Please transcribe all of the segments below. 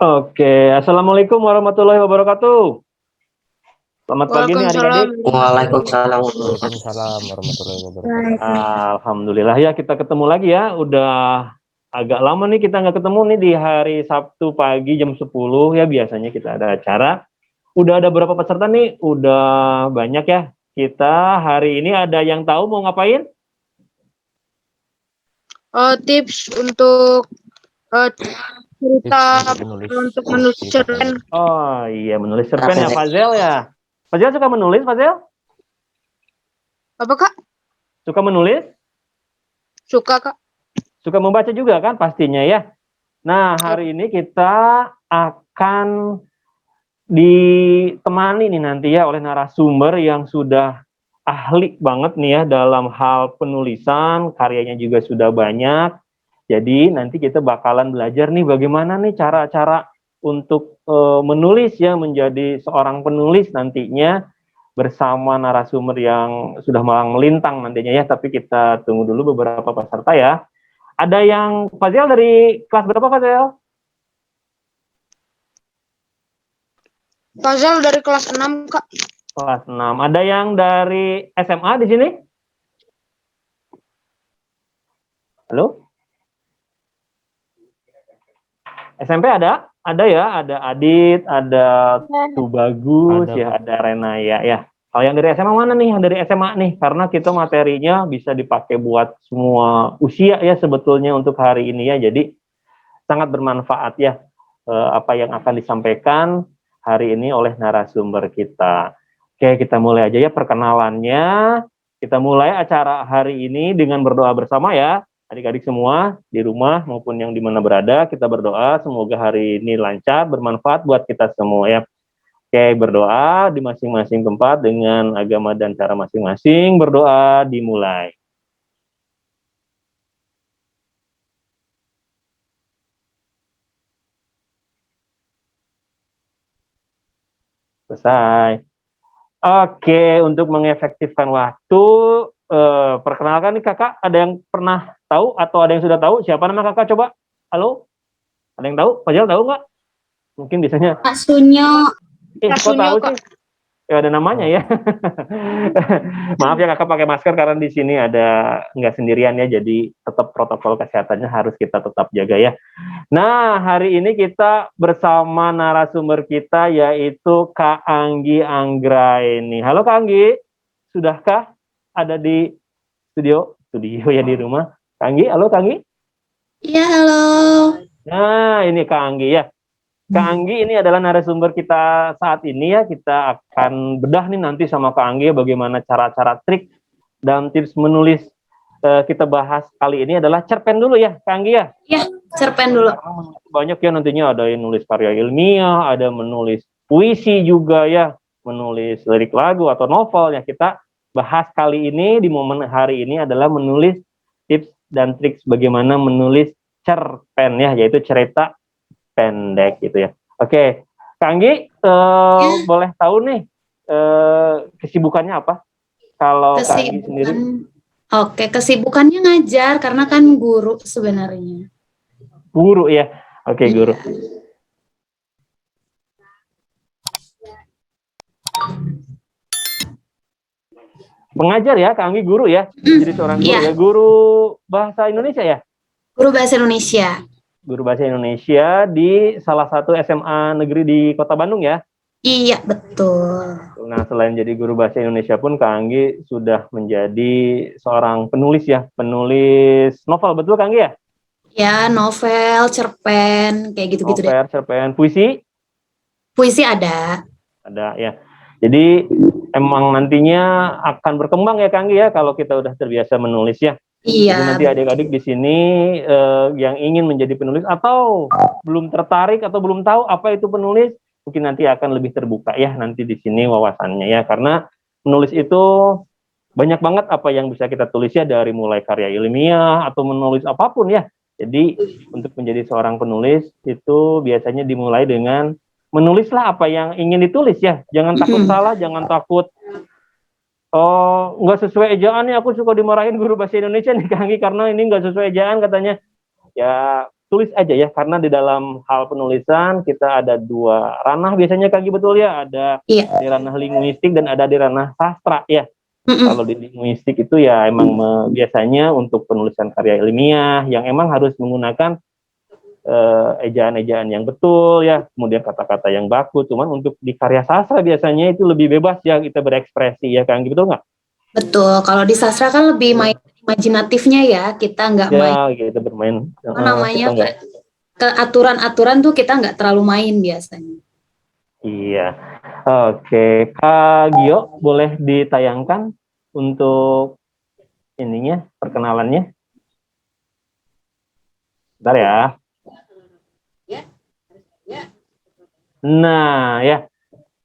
Oke, assalamualaikum warahmatullahi wabarakatuh. Selamat pagi nih Waalaikumsalam. adik-adik. Waalaikumsalam. Waalaikumsalam warahmatullahi wabarakatuh. Alhamdulillah ya kita ketemu lagi ya. Udah agak lama nih kita nggak ketemu nih di hari Sabtu pagi jam 10 ya biasanya kita ada acara. Udah ada berapa peserta nih? Udah banyak ya. Kita hari ini ada yang tahu mau ngapain? Tips untuk cerita untuk menulis cerpen. Oh iya, menulis cerpen ya Fazel ya. Fazel suka menulis, Fazel? Apa Kak? Suka menulis? Suka Kak. Suka membaca juga kan pastinya ya. Nah, hari ini kita akan ditemani nih nanti ya oleh narasumber yang sudah ahli banget nih ya dalam hal penulisan, karyanya juga sudah banyak. Jadi nanti kita bakalan belajar nih bagaimana nih cara-cara untuk menulis ya, menjadi seorang penulis nantinya bersama narasumber yang sudah malang melintang nantinya ya. Tapi kita tunggu dulu beberapa peserta ya. Ada yang Fazel dari kelas berapa Fazel? Fazel dari kelas 6 Kak. Kelas 6. Ada yang dari SMA di sini? Halo? SMP ada? Ada ya, ada Adit, ada Tubagus, ada Renaya ya. Kalau yang dari SMA mana nih? Yang dari SMA nih, karena kita materinya bisa dipakai buat semua usia ya sebetulnya untuk hari ini ya. Jadi sangat bermanfaat ya apa yang akan disampaikan hari ini oleh narasumber kita. Oke, kita mulai aja ya perkenalannya. Kita mulai acara hari ini dengan berdoa bersama ya. Adik-adik semua di rumah maupun yang di mana berada, kita berdoa semoga hari ini lancar, bermanfaat buat kita semua ya. Oke, berdoa di masing-masing tempat dengan agama dan cara masing-masing. Berdoa dimulai. Selesai. Oke, untuk mengefektifkan waktu, perkenalkan nih kakak, ada yang pernah tahu atau ada yang sudah tahu siapa nama kakak? Coba, halo, ada yang tahu? Fazel tahu nggak? Mungkin biasanya. Kak Sunyo. Kok tahu sih? Ya ada namanya ya. Maaf ya kakak pakai masker karena di sini ada nggak sendirian ya, jadi tetap protokol kesehatannya harus kita tetap jaga ya. Nah, hari ini kita bersama narasumber kita yaitu Kak Anggi Anggraini. Halo Kak Anggi, sudahkah ada di studio ya di rumah? Kak Anggi, halo Kak Anggi? Iya, halo. Nah, ini Kak Anggi ya. Kak Anggi ini adalah narasumber kita saat ini ya. Kita akan bedah nih nanti sama Kak Anggi bagaimana cara-cara trik dan tips menulis. Kita bahas kali ini adalah cerpen dulu ya Kak Anggi ya. Iya, cerpen dulu. Banyak ya nantinya, ada yang nulis karya ilmiah, ada menulis puisi juga ya, menulis lirik lagu atau novel ya. Kita bahas kali ini di momen hari ini adalah menulis tips dan trik bagaimana menulis cerpen ya, yaitu cerita pendek gitu ya. Oke, Kak Anggi, boleh tahu nih kesibukannya apa? Kalau Kak Anggi sendiri? Oke, kesibukannya ngajar karena kan guru sebenarnya. Guru ya, oke guru. Pengajar ya, Kak Anggi guru ya, jadi seorang guru ya, guru bahasa Indonesia ya? Guru bahasa Indonesia. Guru bahasa Indonesia di salah satu SMA negeri di Kota Bandung ya? Iya, betul. Nah, selain jadi guru bahasa Indonesia pun Kak Anggi sudah menjadi seorang penulis ya, penulis novel, betul Kak Anggi ya? Ya, novel, cerpen, kayak gitu-gitu deh. Novel, cerpen, puisi? Puisi ada. Ada ya. Jadi emang nantinya akan berkembang ya Kak Anggi ya kalau kita udah terbiasa menulis ya. Iya. Jadi nanti adik-adik di sini yang ingin menjadi penulis atau belum tertarik atau belum tahu apa itu penulis, mungkin nanti akan lebih terbuka ya nanti di sini wawasannya ya, karena menulis itu banyak banget apa yang bisa kita tulis ya, dari mulai karya ilmiah atau menulis apapun ya. Jadi untuk menjadi seorang penulis itu biasanya dimulai dengan menulislah apa yang ingin ditulis ya. Jangan takut salah, jangan takut nggak sesuai ejaan nih, aku suka dimarahin guru bahasa Indonesia nih Kak Anggi karena ini nggak sesuai ejaan katanya. Ya tulis aja ya, karena di dalam hal penulisan kita ada dua ranah biasanya Kak Gi, betul ya, ada Iya. di ranah linguistik dan ada di ranah sastra ya. Mm-mm. Kalau di linguistik itu ya emang biasanya untuk penulisan karya ilmiah yang emang harus menggunakan ejaan-ejaan yang betul ya, kemudian kata-kata yang baku. Cuman untuk di karya sastra biasanya itu lebih bebas ya kita berekspresi ya Kang, betul nggak? Betul. Kalau di sastra kan lebih main imajinatifnya ya, kita nggak main Ya kita bermain. apa namanya Kita nggak. ke aturan-aturan tuh kita nggak terlalu main biasanya. Iya. Oke, Kak Gio boleh ditayangkan untuk ininya perkenalannya. Bentar ya. Nah, ya.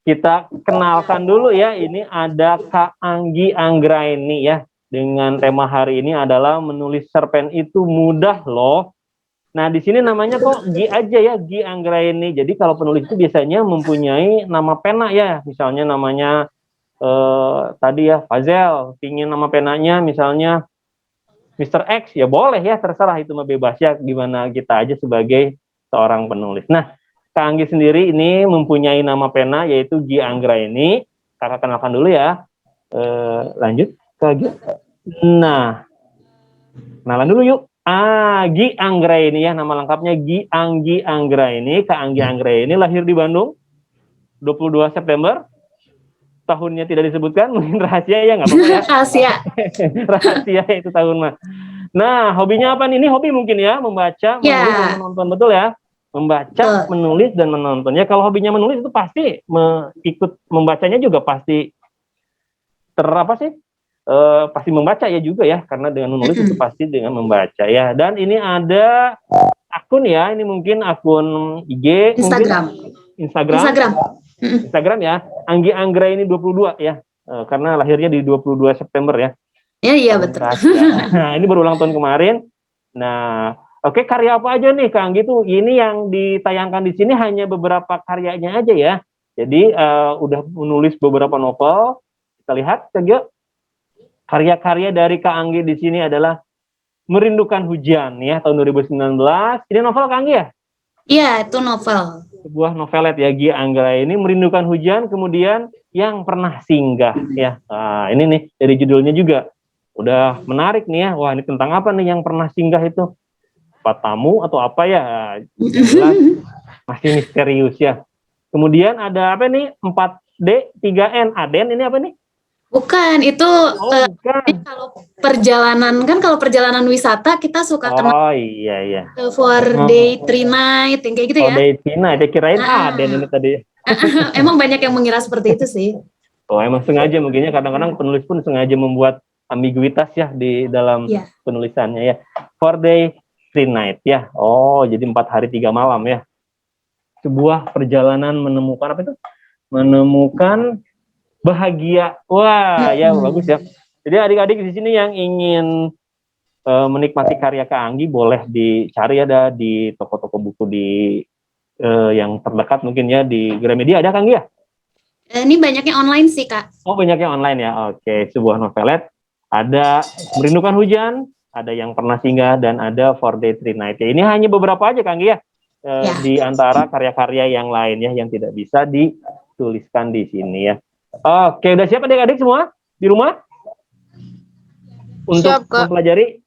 Kita kenalkan dulu ya, ini ada Kak Anggi Anggraini ya. Dengan tema hari ini adalah menulis cerpen itu mudah loh. Nah, di sini namanya kok Gi aja ya, Gi Anggraini. Jadi kalau penulis itu biasanya mempunyai nama pena ya. Misalnya namanya tadi ya, Fazel, pingin nama penanya misalnya Mr. X, ya boleh ya, terserah, itu mah bebas ya, gimana kita aja sebagai seorang penulis. Nah, Kak Anggi sendiri ini mempunyai nama pena yaitu Gi Anggraini. Kakak kenalkan dulu ya. Lanjut Kak Gi. Nah, kenalan dulu yuk. Gi Anggraini ya, nama lengkapnya Gi Anggi Anggraini. Kak Anggi Anggraini lahir di Bandung 22 September. Tahunnya tidak disebutkan, mungkin rahasia ya, nggak apa-apa ya. Rahasia. Rahasia itu tahun mah. Nah, hobinya apa nih? Ini hobi mungkin ya, membaca, menulis, dan menonton, betul ya? Membaca, menulis, dan menonton. Ya, kalau hobinya menulis itu pasti ikut membacanya juga pasti pasti membaca ya juga ya, karena dengan menulis itu pasti dengan membaca ya. Dan ini ada akun ya, ini mungkin akun IG, Instagram. Instagram ya, Anggi Anggraini 22 ya, karena lahirnya di 22 September ya. Iya betul. Nah, ini baru ulang tahun kemarin. Nah, oke, karya apa aja nih Kang gitu? Ini yang ditayangkan di sini hanya beberapa karyanya aja ya. Jadi udah menulis beberapa novel. Kita lihat saja karya-karya dari Kak Anggi di sini adalah Merindukan Hujan ya, tahun 2019. Ini novel Kak Anggi ya? Iya, itu novel. Sebuah novelet ya, Gi Anggraini, Merindukan Hujan, kemudian Yang Pernah Singgah ya. Nah, ini nih dari judulnya juga udah menarik nih ya. Wah, ini tentang apa nih Yang Pernah Singgah itu? Pak tamu atau apa ya? Jelas masih misterius ya. Kemudian ada apa nih? 4D 3N. Aden ini apa nih? Bukan, itu bukan. kalau perjalanan wisata kita suka kenal. Oh iya. 4 day 3 night yang kayak gitu ya. 4 day 3 night, kirain Aden ini tadi. Emang banyak yang mengira seperti itu sih. Oh, emang sengaja mungkinnya, kadang-kadang penulis pun sengaja membuat ambiguitas ya di dalam penulisannya ya. 4 day 3 night ya. Oh, jadi 4 hari 3 malam ya. Sebuah perjalanan menemukan apa itu? Menemukan bahagia. Wah, ya bagus ya. Jadi adik-adik di sini yang ingin menikmati karya Kak Anggi boleh dicari ada di toko-toko buku di yang terdekat mungkin ya, di Gramedia ada Kak Anggi ya? Ini banyaknya online sih Kak. Oh, banyaknya online ya. Oke, sebuah novelet. Ada Merindukan Hujan, ada Yang Pernah Singgah, dan ada 4 day 3 night. Ya, ini hanya beberapa aja Kak Anggi ya. Di antara karya-karya yang lain ya yang tidak bisa dituliskan di sini ya. Oke, udah siap adik-adik semua di rumah? Untuk mempelajari?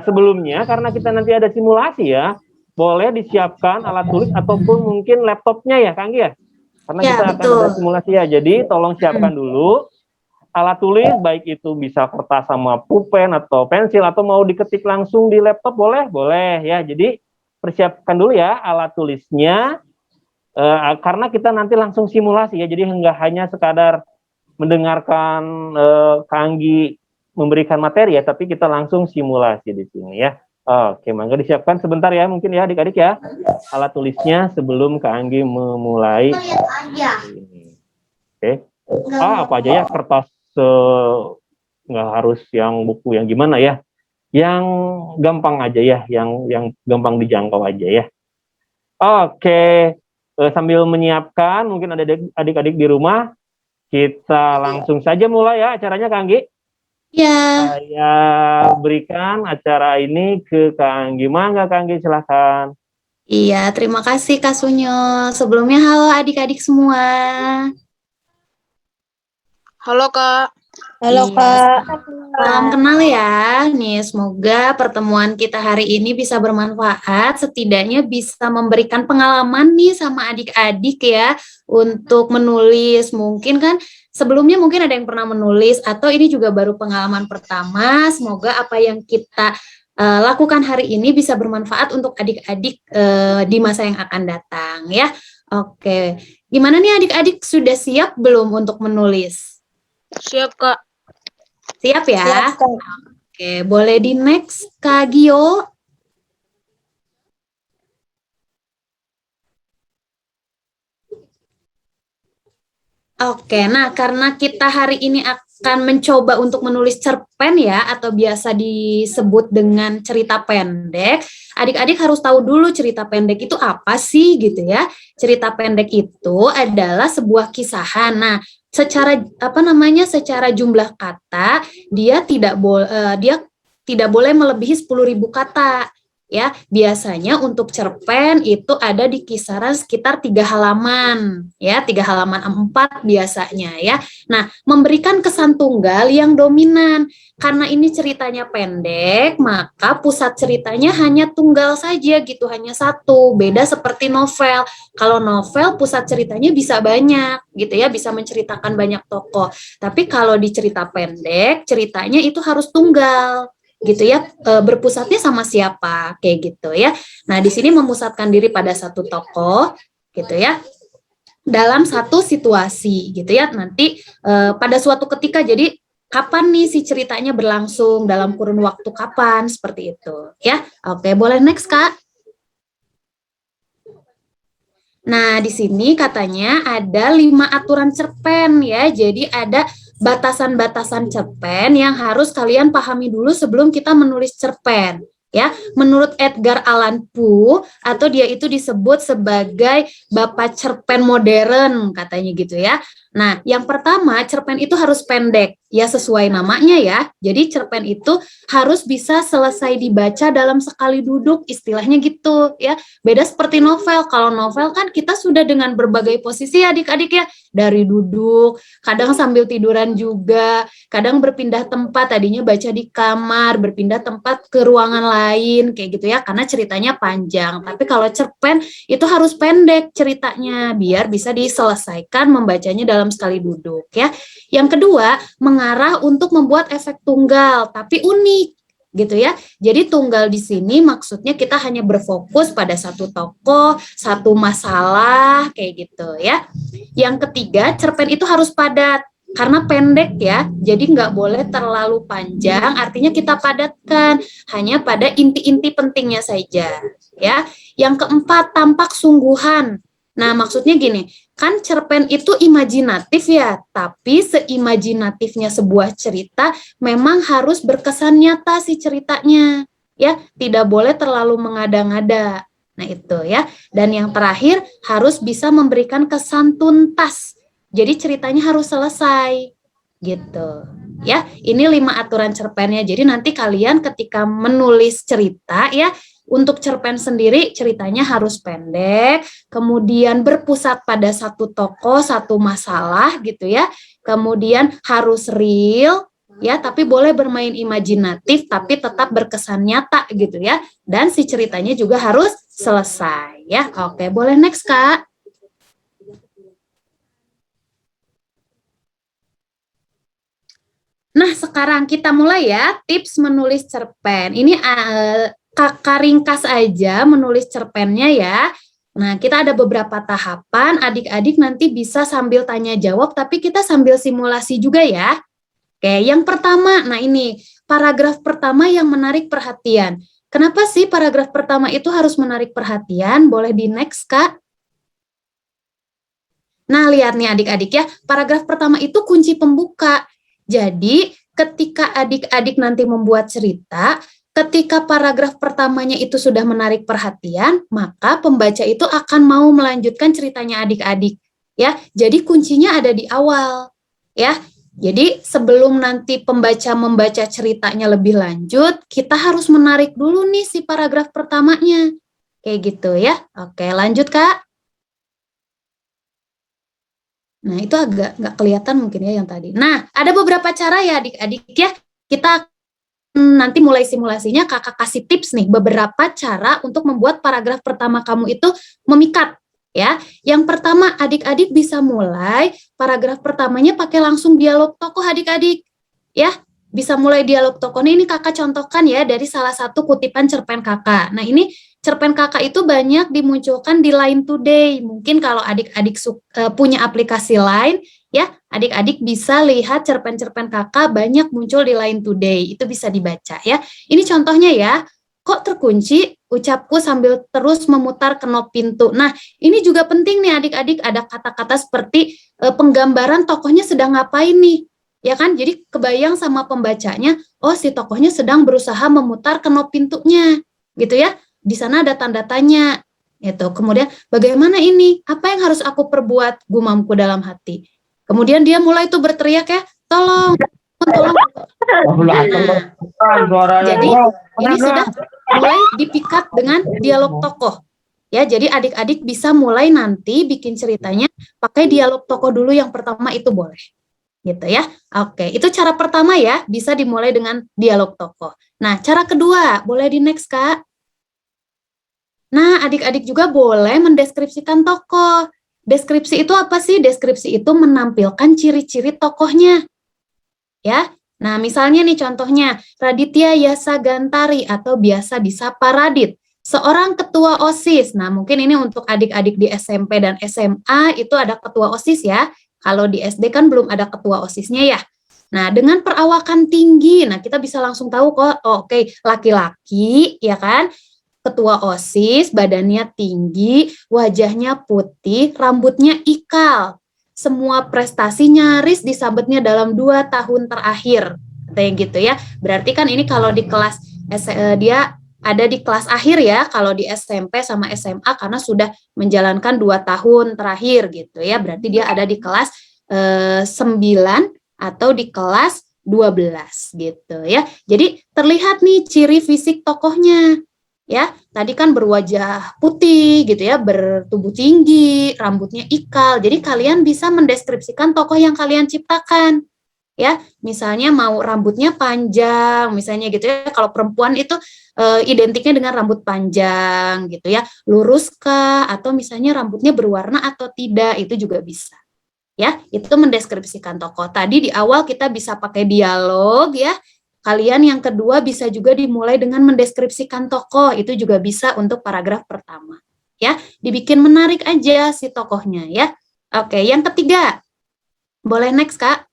Sebelumnya karena kita nanti ada simulasi ya, boleh disiapkan alat tulis ataupun mungkin laptopnya ya, Kang ya? Karena kita akan ada simulasi ya, jadi tolong siapkan dulu alat tulis, baik itu bisa kertas sama pulpen atau pensil, atau mau diketik langsung di laptop boleh ya. Jadi persiapkan dulu ya alat tulisnya. Karena kita nanti langsung simulasi ya, jadi nggak hanya sekadar mendengarkan Kak Anggi memberikan materi ya, tapi kita langsung simulasi di sini ya. Oke, mangga disiapkan sebentar ya, mungkin ya adik-adik ya, alat tulisnya sebelum Kak Anggi memulai. Oke, apa aja ya, kertas nggak harus yang buku yang gimana ya, yang gampang aja ya, yang gampang dijangkau aja ya. Oke. Sambil menyiapkan, mungkin ada adik-adik di rumah, kita langsung saja mulai ya acaranya Kak Anggi. Ya, Saya berikan acara ini ke Kak Anggi. Mangga Kak Anggi, silahkan. iya, terima kasih Kak Sunyo. Sebelumnya halo adik-adik semua. Halo, Kak. Iya, salam kenal ya. Nih, semoga pertemuan kita hari ini bisa bermanfaat, setidaknya bisa memberikan pengalaman nih sama adik-adik ya untuk menulis. Mungkin kan sebelumnya mungkin ada yang pernah menulis atau ini juga baru pengalaman pertama. Semoga apa yang kita lakukan hari ini bisa bermanfaat untuk adik-adik di masa yang akan datang ya. Oke. Gimana nih adik-adik, sudah siap belum untuk menulis? Siap, Kak. Siap ya? Oke, boleh di next, Kak Gio. Oke, nah karena kita hari ini akan mencoba untuk menulis cerpen ya, atau biasa disebut dengan cerita pendek, adik-adik harus tahu dulu cerita pendek itu apa sih gitu ya. Cerita pendek itu adalah sebuah kisahan. Nah, secara jumlah kata dia tidak boleh melebihi 10.000 kata. Ya, biasanya untuk cerpen itu ada di kisaran sekitar 3 halaman, ya, 3 halaman 4 biasanya ya. Nah, memberikan kesan tunggal yang dominan. Karena ini ceritanya pendek, maka pusat ceritanya hanya tunggal saja gitu, hanya satu. Beda seperti novel. Kalau novel pusat ceritanya bisa banyak gitu ya, bisa menceritakan banyak tokoh. Tapi kalau di cerita pendek, ceritanya itu harus tunggal gitu ya, berpusatnya sama siapa kayak gitu ya. Nah, di sini memusatkan diri pada satu tokoh gitu ya, dalam satu situasi gitu ya. Nanti pada suatu ketika, jadi kapan nih si ceritanya berlangsung, dalam kurun waktu kapan, seperti itu ya. Oke, boleh next Kak. Nah, di sini katanya ada 5 aturan cerpen ya. Jadi ada batasan-batasan cerpen yang harus kalian pahami dulu sebelum kita menulis cerpen. Ya, menurut Edgar Allan Poe, atau dia itu disebut sebagai bapak cerpen modern katanya gitu ya. Nah, yang pertama, cerpen itu harus pendek. Ya, sesuai namanya ya. Jadi cerpen itu harus bisa selesai dibaca dalam sekali duduk, istilahnya gitu ya. Beda seperti novel. Kalau novel kan kita sudah dengan berbagai posisi adik-adik ya. Dari duduk, kadang sambil tiduran juga, kadang berpindah tempat, tadinya baca di kamar, berpindah tempat ke ruangan lain, kayak gitu ya, karena ceritanya panjang. Tapi kalau cerpen itu harus pendek ceritanya, biar bisa diselesaikan membacanya dalam sekali duduk ya. Yang kedua, mengarah untuk membuat efek tunggal, tapi unik gitu ya. Jadi tunggal di sini maksudnya kita hanya berfokus pada satu tokoh, satu masalah kayak gitu ya. Yang ketiga, cerpen itu harus padat karena pendek ya. Jadi nggak boleh terlalu panjang, artinya kita padatkan hanya pada inti-inti pentingnya saja ya. Yang keempat, tampak sungguhan. Nah, maksudnya gini, kan cerpen itu imajinatif ya, tapi seimajinatifnya sebuah cerita memang harus berkesan nyata si ceritanya, ya, tidak boleh terlalu mengada-ngada. Nah, itu ya. Dan yang terakhir, harus bisa memberikan kesan tuntas. Jadi ceritanya harus selesai, gitu. Ya, ini 5 aturan cerpennya. Jadi nanti kalian ketika menulis cerita ya, untuk cerpen sendiri ceritanya harus pendek, kemudian berpusat pada satu tokoh, satu masalah gitu ya. Kemudian harus real ya, tapi boleh bermain imajinatif tapi tetap berkesan nyata gitu ya. Dan si ceritanya juga harus selesai ya. Oke, boleh next Kak. Nah, sekarang kita mulai ya, tips menulis cerpen. Ini kakak ringkas aja menulis cerpennya ya. Nah, kita ada beberapa tahapan, adik-adik nanti bisa sambil tanya jawab, tapi kita sambil simulasi juga ya. Oke, yang pertama, nah ini, paragraf pertama yang menarik perhatian. Kenapa sih paragraf pertama itu harus menarik perhatian? Boleh di next, Kak. Nah, lihat nih adik-adik ya, paragraf pertama itu kunci pembuka. Jadi, ketika adik-adik nanti membuat cerita, ketika paragraf pertamanya itu sudah menarik perhatian, maka pembaca itu akan mau melanjutkan ceritanya adik-adik. Ya, jadi kuncinya ada di awal. Ya, Jadi sebelum nanti pembaca membaca ceritanya lebih lanjut, kita harus menarik dulu nih si paragraf pertamanya. Kayak gitu ya. Oke, lanjut Kak. Nah, itu agak nggak kelihatan mungkin ya yang tadi. Nah, ada beberapa cara ya adik-adik ya. Kita nanti mulai simulasinya kakak kasih tips nih beberapa cara untuk membuat paragraf pertama kamu itu memikat ya. Yang pertama adik-adik bisa mulai paragraf pertamanya pakai langsung dialog tokoh adik-adik ya. Bisa mulai dialog tokoh. Ini kakak contohkan ya dari salah satu kutipan cerpen kakak. Nah ini cerpen kakak itu banyak dimunculkan di Line Today. Mungkin kalau adik-adik punya aplikasi Line ya, adik-adik bisa lihat cerpen-cerpen kakak banyak muncul di Line Today. Itu bisa dibaca ya. Ini contohnya ya. Kok terkunci? Ucapku sambil terus memutar kenop pintu. Nah, ini juga penting nih adik-adik, ada kata-kata seperti penggambaran tokohnya sedang ngapain nih. Ya kan? Jadi kebayang sama pembacanya, oh si tokohnya sedang berusaha memutar kenop pintunya. Gitu ya. Di sana ada tanda tanya. Gitu. Kemudian bagaimana ini? Apa yang harus aku perbuat? Gumamku dalam hati. Kemudian dia mulai tuh berteriak ya, tolong. Nah, jadi ini sudah mulai dipikat dengan dialog tokoh. Ya, jadi adik-adik bisa mulai nanti bikin ceritanya pakai dialog tokoh dulu yang pertama itu boleh. Gitu ya. Oke, itu cara pertama ya, bisa dimulai dengan dialog tokoh. Nah, cara kedua, boleh di next Kak. Nah, adik-adik juga boleh mendeskripsikan tokoh. Deskripsi itu apa sih? Deskripsi itu menampilkan ciri-ciri tokohnya. Ya. Nah, misalnya nih contohnya, Raditya Yasa Gantari atau biasa disapa Radit, seorang ketua OSIS. Nah, mungkin ini untuk adik-adik di SMP dan SMA itu ada ketua OSIS ya. Kalau di SD kan belum ada ketua OSISnya ya. Nah, dengan perawakan tinggi, nah kita bisa langsung tahu kok, oh, oke, laki-laki ya kan, ketua OSIS, badannya tinggi, wajahnya putih, rambutnya ikal. Semua prestasi nyaris disabetnya dalam 2 tahun terakhir. Kayak gitu ya. Berarti kan ini kalau di kelas, dia ada di kelas akhir ya, kalau di SMP sama SMA karena sudah menjalankan 2 tahun terakhir gitu ya. Berarti dia ada di kelas 9 atau di kelas 12 gitu ya. Jadi terlihat nih ciri fisik tokohnya. Ya, tadi kan berwajah putih gitu ya, bertubuh tinggi, rambutnya ikal. Jadi kalian bisa mendeskripsikan tokoh yang kalian ciptakan. Ya, misalnya mau rambutnya panjang, misalnya gitu ya. Kalau perempuan itu identiknya dengan rambut panjang gitu ya. Lurus kah atau misalnya rambutnya berwarna atau tidak, itu juga bisa. Ya, itu mendeskripsikan tokoh. Tadi di awal kita bisa pakai dialog ya. Kalian yang kedua bisa juga dimulai dengan mendeskripsikan tokoh, itu juga bisa untuk paragraf pertama. Ya, dibikin menarik aja si tokohnya ya. Oke, yang ketiga. Boleh next, Kak?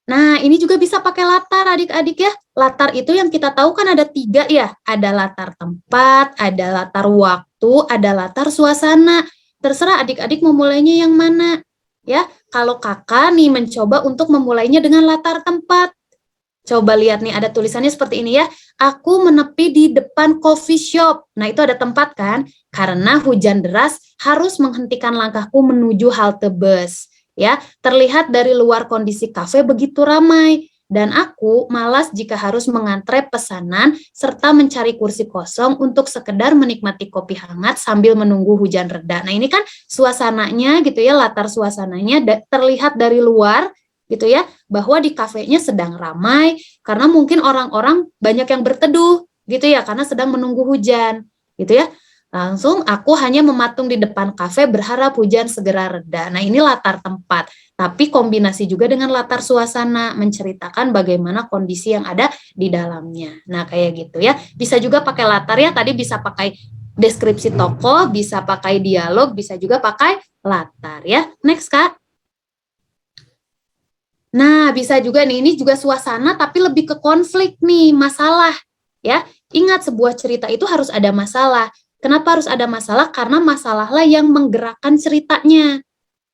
Nah, ini juga bisa pakai latar adik-adik ya. Latar itu yang kita tahu kan ada 3 ya. Ada latar tempat, ada latar waktu, ada latar suasana. Terserah adik-adik memulainya yang mana. Ya, kalau kakak nih mencoba untuk memulainya dengan latar tempat. Coba lihat nih, ada tulisannya seperti ini ya. Aku menepi di depan coffee shop. Nah, itu ada tempat kan? Karena hujan deras harus menghentikan langkahku menuju halte bus. Ya, terlihat dari luar kondisi kafe begitu ramai. Dan aku malas jika harus mengantre pesanan serta mencari kursi kosong untuk sekedar menikmati kopi hangat sambil menunggu hujan reda. Nah, ini kan suasananya gitu ya, latar suasananya terlihat dari luar gitu ya, bahwa di kafenya sedang ramai karena mungkin orang-orang banyak yang berteduh gitu ya, karena sedang menunggu hujan gitu ya. Langsung aku hanya mematung di depan kafe berharap hujan segera reda. Nah, ini latar tempat, tapi kombinasi juga dengan latar suasana, menceritakan bagaimana kondisi yang ada di dalamnya. Nah, kayak gitu ya. Bisa juga pakai latar ya, tadi bisa pakai deskripsi tokoh, bisa pakai dialog, bisa juga pakai latar ya. Next, Kak. Nah, bisa juga nih, ini juga suasana tapi lebih ke konflik nih, masalah ya. Ingat, sebuah cerita itu harus ada masalah. Kenapa harus ada masalah? Karena masalahlah yang menggerakkan ceritanya.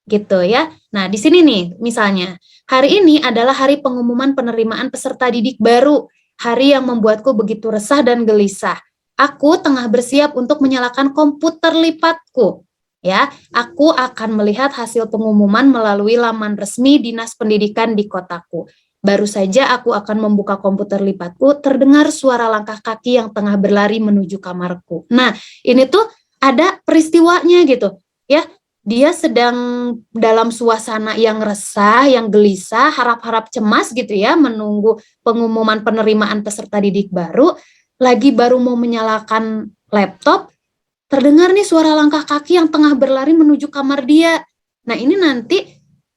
Gitu ya. Nah, di sini nih misalnya, hari ini adalah hari pengumuman penerimaan peserta didik baru. Hari yang membuatku begitu resah dan gelisah. Aku tengah bersiap untuk menyalakan komputer lipatku. Ya, aku akan melihat hasil pengumuman melalui laman resmi Dinas Pendidikan di kotaku. Baru saja aku akan membuka komputer lipatku, terdengar suara langkah kaki yang tengah berlari menuju kamarku. Nah, ini tuh ada peristiwanya gitu, ya. Dia sedang dalam suasana yang resah, yang gelisah, harap-harap cemas gitu ya, menunggu pengumuman penerimaan peserta didik baru, lagi baru mau menyalakan laptop, terdengar nih suara langkah kaki yang tengah berlari menuju kamar dia. Nah, ini nanti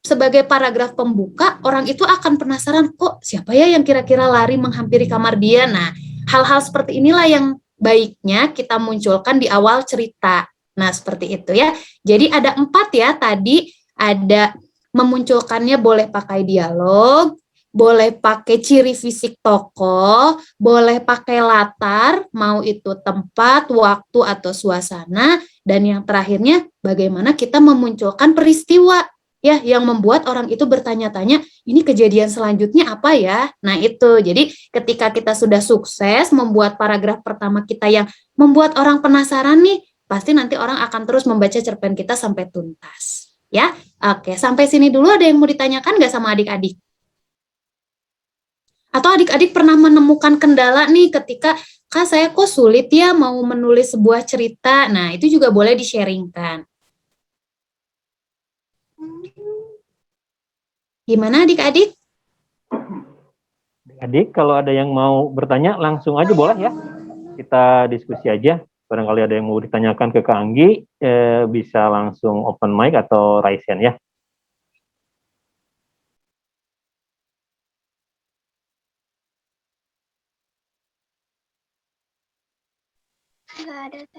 sebagai paragraf pembuka, orang itu akan penasaran, kok siapa ya yang kira-kira lari menghampiri kamar dia? Nah, hal-hal seperti inilah yang baiknya kita munculkan di awal cerita. Nah, seperti itu ya. Jadi ada 4 ya tadi, ada memunculkannya boleh pakai dialog, boleh pakai ciri fisik tokoh, boleh pakai latar, mau itu tempat, waktu, atau suasana, dan yang terakhirnya bagaimana kita memunculkan peristiwa ya yang membuat orang itu bertanya-tanya, ini kejadian selanjutnya apa ya? Nah, itu. Jadi ketika kita sudah sukses membuat paragraf pertama kita yang membuat orang penasaran nih, pasti nanti orang akan terus membaca cerpen kita sampai tuntas. Ya, oke. Sampai sini dulu ada yang mau ditanyakan nggak sama adik-adik? Atau adik-adik pernah menemukan kendala nih ketika, Kak saya kok sulit ya mau menulis sebuah cerita. Nah, itu juga boleh di-sharingkan. Gimana adik-adik? Adik, kalau ada yang mau bertanya langsung aja boleh ya. Kita diskusi aja. Barangkali ada yang mau ditanyakan ke Kak Anggi, bisa langsung open mic atau raise hand ya.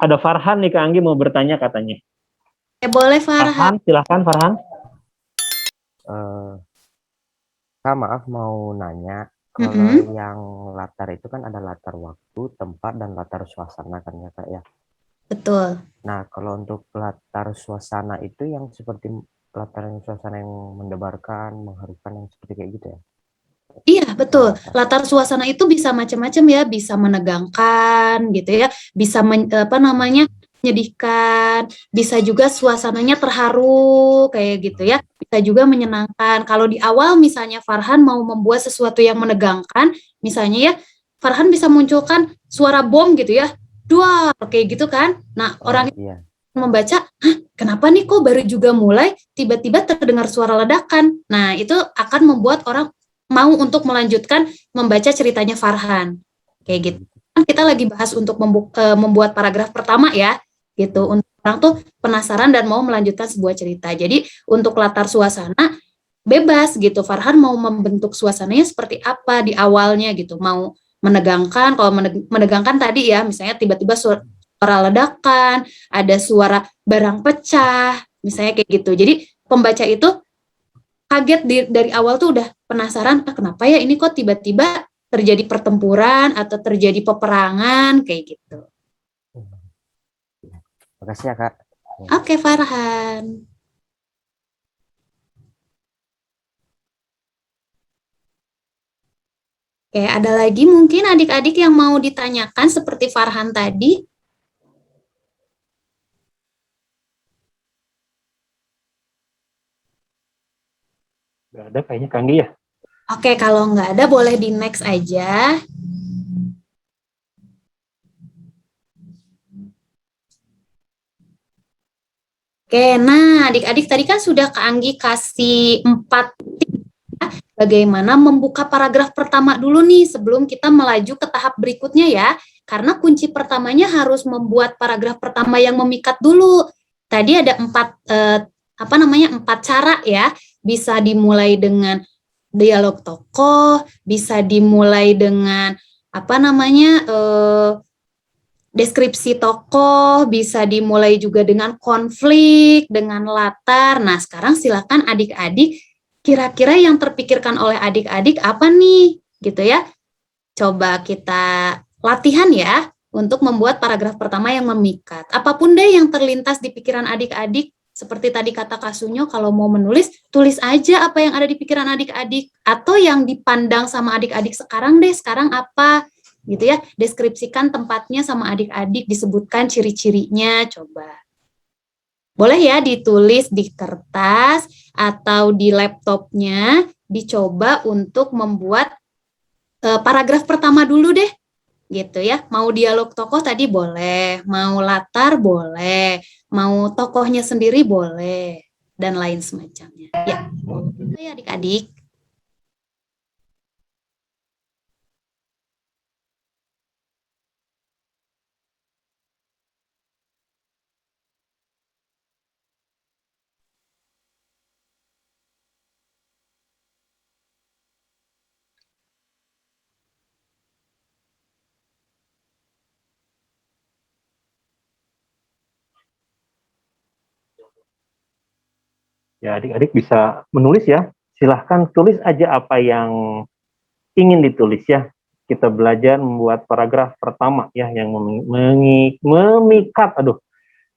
Ada Farhan nih Kak Anggi mau bertanya katanya. Boleh Farhan. Farhan, silahkan Farhan. Kak, maaf mau nanya, kalau yang latar itu kan ada latar waktu, tempat, dan latar suasana kan ya Kak ya? Betul. Nah, kalau untuk latar suasana itu yang seperti latar suasana yang mendebarkan, mengharukan, yang seperti kayak gitu ya? Iya, betul. Latar suasana itu bisa macam-macam ya, bisa menegangkan gitu ya, bisa menyedihkan, bisa juga suasananya terharu kayak gitu ya, bisa juga menyenangkan. Kalau di awal misalnya Farhan mau membuat sesuatu yang menegangkan, misalnya ya Farhan bisa munculkan suara bom gitu ya, duar kayak gitu kan. Nah, orang Iya. membaca, hah, kenapa nih kok baru juga mulai tiba-tiba terdengar suara ledakan. Nah, itu akan membuat orang mau untuk melanjutkan membaca ceritanya Farhan. Kayak gitu. Kan kita lagi bahas untuk membuat paragraf pertama ya, gitu. Untuk orang tuh penasaran dan mau melanjutkan sebuah cerita. Jadi untuk latar suasana bebas gitu. Farhan mau membentuk suasananya seperti apa di awalnya gitu. Mau menegangkan, kalau menegangkan tadi ya, misalnya tiba-tiba suara ledakan, ada suara barang pecah, misalnya kayak gitu. Jadi pembaca itu kaget dari awal tuh udah penasaran, kenapa ya ini kok tiba-tiba terjadi pertempuran atau terjadi peperangan kayak gitu. Makasih ya Kak. Oke, Farhan. Oke, ada lagi mungkin adik-adik yang mau ditanyakan seperti Farhan tadi? Gak ada kayaknya Kak Anggi ya. Oke, kalau nggak ada boleh di next aja. Oke, nah adik-adik tadi kan sudah Kak Anggi kasih 4 tips ya, bagaimana membuka paragraf pertama dulu nih sebelum kita melaju ke tahap berikutnya ya. Karena kunci pertamanya harus membuat paragraf pertama yang memikat dulu. Tadi ada 4 cara ya. Bisa dimulai dengan dialog tokoh, bisa dimulai dengan deskripsi tokoh, bisa dimulai juga dengan konflik, dengan latar. Nah, sekarang silakan adik-adik, kira-kira yang terpikirkan oleh adik-adik apa nih? Gitu ya. Coba kita latihan ya, untuk membuat paragraf pertama yang memikat. Apapun deh yang terlintas di pikiran adik-adik, seperti tadi kata Kak Sunyo, kalau mau menulis, tulis aja apa yang ada di pikiran adik-adik. Atau yang dipandang sama adik-adik sekarang deh, sekarang apa? Gitu ya, deskripsikan tempatnya sama adik-adik, disebutkan ciri-cirinya, coba. Boleh ya ditulis di kertas atau di laptopnya, dicoba untuk membuat paragraf pertama dulu deh, gitu ya. Mau dialog tokoh tadi boleh, mau latar boleh, mau tokohnya sendiri boleh, dan lain semacamnya. Ya, adik-adik. Ya, adik-adik bisa menulis ya. Silahkan tulis aja apa yang ingin ditulis ya. Kita belajar membuat paragraf pertama ya yang memikat,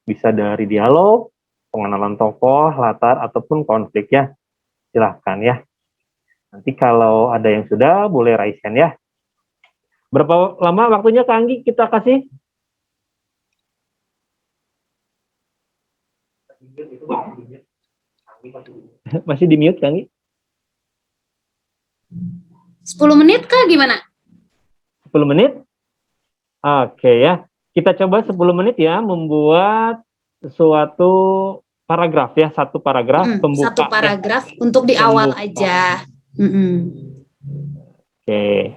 bisa dari dialog, pengenalan tokoh, latar ataupun konflik ya. Silahkan ya. Nanti kalau ada yang sudah boleh raise hand ya. Berapa lama waktunya Kak Anggi kita kasih? Masih di mute Kak Anggi? 10 menit kah gimana? 10 menit? Oke ya. Kita coba 10 menit ya membuat suatu paragraf ya, satu paragraf pembuka. Satu paragraf ya. Untuk di awal aja. Oke.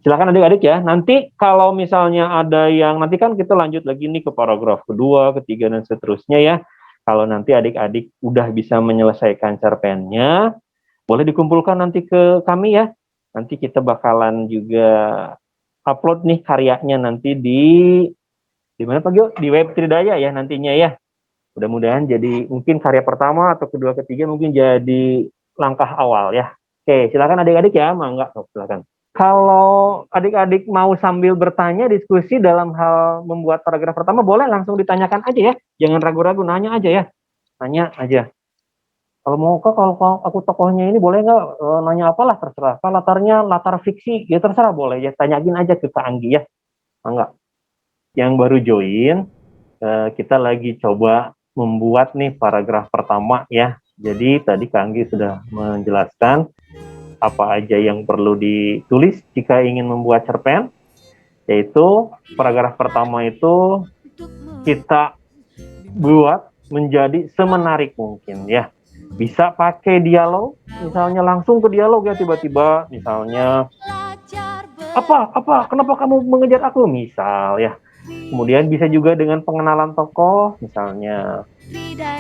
Silakan adik-adik ya. Nanti kalau misalnya ada yang, nanti kan kita lanjut lagi nih ke paragraf kedua, ketiga, dan seterusnya ya. Kalau nanti adik-adik udah bisa menyelesaikan cerpennya, boleh dikumpulkan nanti ke kami ya. Nanti kita bakalan juga upload nih karyanya nanti di mana Pak Gio? Di web Tridaya ya nantinya ya. Mudah-mudahan jadi mungkin karya pertama atau kedua, ketiga mungkin jadi langkah awal ya. Oke, silakan adik-adik ya, mangga, silakan. Kalau adik-adik mau sambil bertanya, diskusi dalam hal membuat paragraf pertama, boleh langsung ditanyakan aja ya. Jangan ragu-ragu, nanya aja ya. Nanya aja. Kalau mau kalau aku tokohnya ini boleh nggak nanya apalah terserah. Kalau latarnya latar fiksi, ya terserah boleh ya. Tanyain aja ke Kak Anggi ya. Enggak. Yang baru join, kita lagi coba membuat nih paragraf pertama ya. Jadi tadi Kak Anggi sudah menjelaskan apa aja yang perlu ditulis jika ingin membuat cerpen, yaitu paragraf pertama itu kita buat menjadi semenarik mungkin ya. Bisa pakai dialog, misalnya langsung ke dialog ya, tiba-tiba misalnya apa kenapa kamu mengejar aku misal ya. Kemudian bisa juga dengan pengenalan tokoh, misalnya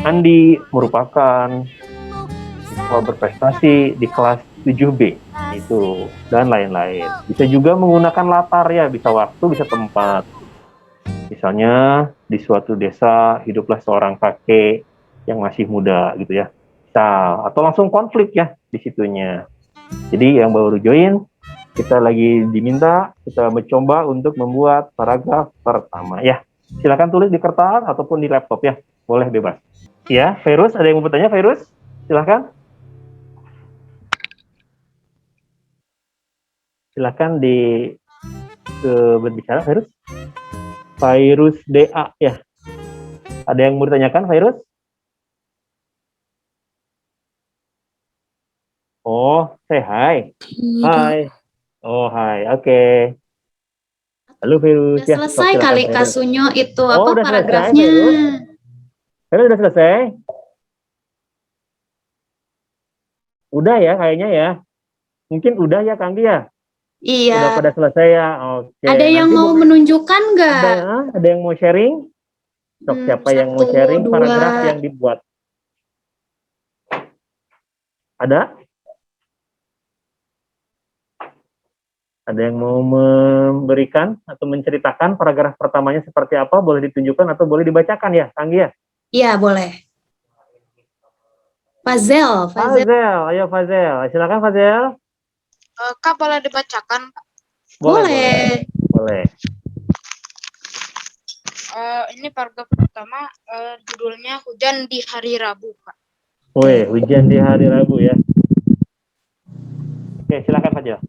Andi merupakan siswa berprestasi di kelas 7B itu, dan lain-lain. Bisa juga menggunakan latar ya, bisa waktu, bisa tempat. Misalnya di suatu desa hiduplah seorang kakek yang masih muda gitu ya. Nah, atau langsung konflik ya di situnya. Jadi yang baru join, kita lagi diminta, kita mencoba untuk membuat paragraf pertama ya. Silakan tulis di kertas ataupun di laptop ya, boleh bebas. Ya, Virus, ada yang mau bertanya, Virus? Silakan. Silakan berbicara, Virus. Virus DA ya. Ada yang mau ditanyakan, Virus? Oh, say hi. Hai. Oh, hai. Oke. Halo, Virus. Udah selesai ya, kali Kak Sunyo itu apa paragrafnya? Virus udah selesai? Udah ya kayaknya ya. Mungkin udah ya Kang Gi ya? Iya. Udah pada selesai ya. Oke. Ada yang mau menunjukkan nggak? Ada yang mau sharing? Siapa yang mau sharing paragraf yang dibuat? Ada? Ada yang mau memberikan atau menceritakan paragraf pertamanya seperti apa? Boleh ditunjukkan atau boleh dibacakan ya, Kang Gi ya? Iya, boleh. Fazel. Ayo Fazel. Silakan Fazel. Kak, boleh dibacakan, Kak? Boleh. Ini paragraf pertama, judulnya Hujan di Hari Rabu, Kak. Woi, hujan di hari Rabu ya. Oke, silakan Fazel.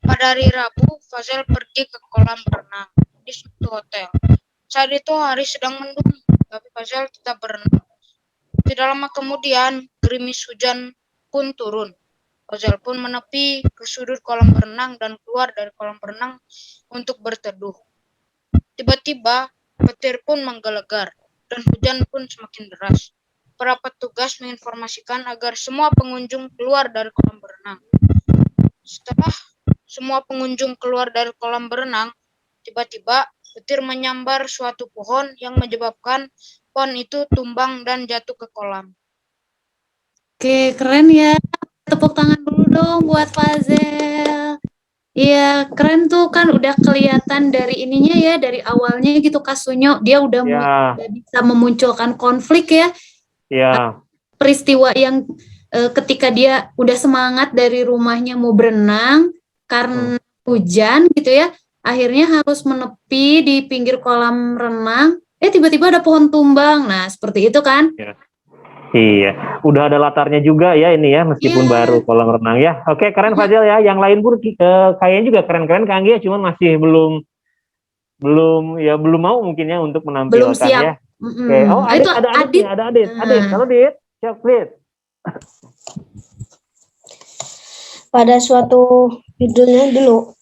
Pada hari Rabu, Fazel pergi ke kolam renang di suatu hotel. Saat itu hari sedang mendung. tapi Fazel tetap berenang. Tidak lama kemudian, gerimis hujan pun turun. Fazel pun menepi ke sudut kolam berenang dan keluar dari kolam berenang untuk berteduh. Tiba-tiba, petir pun menggelegar dan hujan pun semakin deras. Para petugas menginformasikan agar semua pengunjung keluar dari kolam berenang. Setelah semua pengunjung keluar dari kolam berenang, tiba-tiba petir menyambar suatu pohon yang menyebabkan pohon itu tumbang dan jatuh ke kolam. Oke, keren ya. Tepuk tangan dulu dong buat Fazel. Iya, keren tuh kan udah kelihatan dari ininya ya, dari awalnya gitu Kak Sunyo, dia udah Ya, udah bisa memunculkan konflik ya, ya, peristiwa yang ketika dia udah semangat dari rumahnya mau berenang karena hujan gitu ya, akhirnya harus menepi di pinggir kolam renang, tiba-tiba ada pohon tumbang. Nah, seperti itu kan? iya. Udah ada latarnya juga ya ini ya, meskipun Iya. baru kolam renang ya. Oke, keren Fazil ya. Yang lain pun kayaknya juga keren-keren Kang Anggi ya, cuman masih belum mau mungkin ya untuk Belum menampilkan siap. ya. Oke. Oh, Nah, itu ada Adit Adit. nih, ada Adit. Nah. Adit, halo Adit. Siap, Adit. Pada suatu judulnya dulu.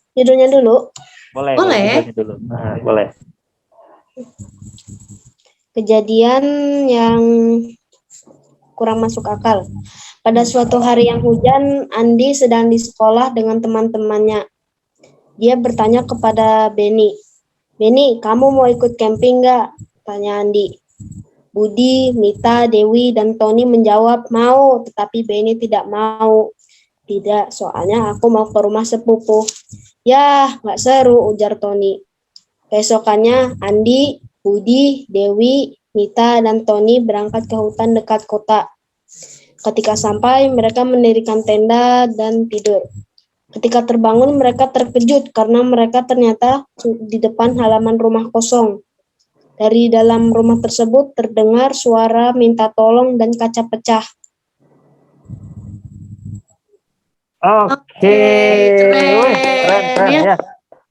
Boleh, Boleh. judulnya dulu. Nah, boleh. Kejadian yang kurang masuk akal. Pada suatu hari yang hujan, Andi sedang di sekolah dengan teman-temannya. Dia bertanya kepada Benny. Benny, kamu mau ikut camping nggak? Tanya Andi. Budi, Mita, Dewi, dan Tony menjawab mau, tetapi Benny tidak mau. Tidak, soalnya aku mau ke rumah sepupu. Yah, nggak seru, ujar Tony. Keesokannya, Andi, Budi, Dewi, Mita, dan Tony berangkat ke hutan dekat kota. Ketika sampai, mereka mendirikan tenda dan tidur. Ketika terbangun, mereka terkejut karena mereka ternyata di depan halaman rumah kosong. Dari dalam rumah tersebut terdengar suara minta tolong dan kaca pecah. Oke. keren. Wih, keren Ya. ya.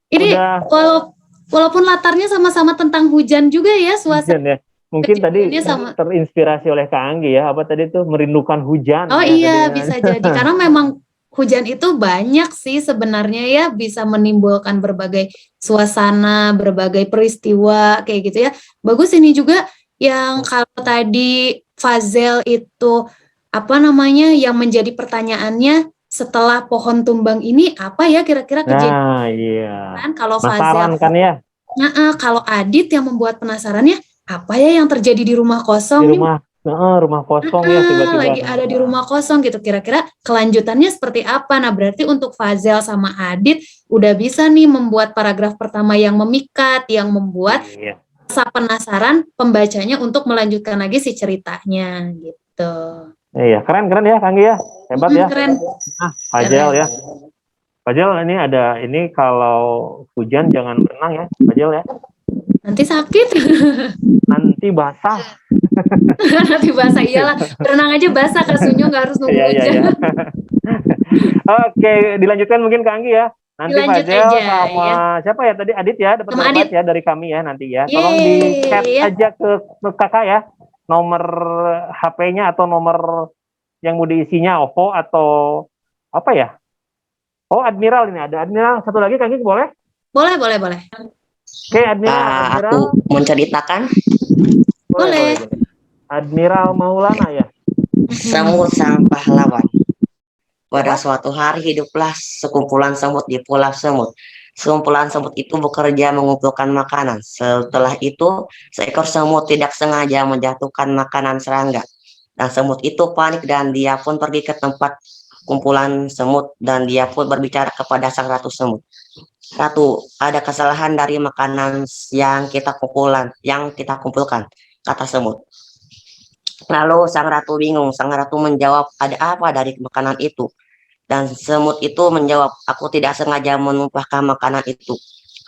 Ini Udah walaupun latarnya sama-sama tentang hujan juga ya, suasana hujan ya. Mungkin tadi kejadiannya sama. terinspirasi oleh Kak Anggi ya. Apa tadi tuh merindukan hujan Oh ya, iya, tadi. bisa jadi. Karena memang hujan itu banyak sih sebenarnya ya, bisa menimbulkan berbagai suasana, berbagai peristiwa kayak gitu ya. Bagus ini juga yang kalau tadi Fazel itu apa namanya yang menjadi pertanyaannya setelah pohon tumbang ini apa ya kira-kira kejadian Nah, iya. kan? Kalau Penasaran Fazel, kan ya? kalau Adit yang membuat penasarannya apa ya yang terjadi di rumah Di kosong nih? rumah kosong ya tiba-tiba. Lagi ada di rumah kosong gitu, kira-kira kelanjutannya seperti apa? Nah, berarti untuk Fazel sama Adit udah bisa nih membuat paragraf pertama yang memikat, yang membuat Iya. rasa penasaran pembacanya untuk melanjutkan lagi si ceritanya gitu. Iya, keren ya Kang Anggi ya. Hebat ya. Keren. Fazel ya. Fazel ini kalau hujan jangan berenang ya, Fazel ya. Nanti sakit. Nanti basah. Nanti basah, iyalah. Berenang aja basah, Kak Sunyo nggak harus nunggu hujan. Iya. Oke, dilanjutkan mungkin Kang Anggi ya. Nanti Dilanjut Fazel aja, sama ya. siapa ya tadi Adit ya, dapat Sama dapat Adit. ya dari kami ya nanti ya. Yeay, Tolong di chat ya. aja ke kakak ya. Nomor HP-nya atau nomor yang mau diisinya OVO atau apa ya? Oh, Admiral ini ada Admiral. Satu lagi Kang Anggi boleh? Boleh. Oke, Admiral. Aku menceritakan Boleh. Admiral Maulana ya. semut sang pahlawan. Pada suatu hari hiduplah sekumpulan semut di pulau semut. Sekumpulan semut itu bekerja mengumpulkan makanan. Setelah itu, seekor semut tidak sengaja menjatuhkan makanan serangga. Dan semut itu panik dan dia pun pergi ke tempat kumpulan semut dan dia pun berbicara kepada sang ratu semut. Ratu, ada kesalahan dari makanan yang kita kumpulkan, kata semut. Lalu sang ratu bingung. Sang ratu menjawab, ada apa dari makanan itu? Dan semut itu menjawab, aku tidak sengaja menumpahkan makanan itu.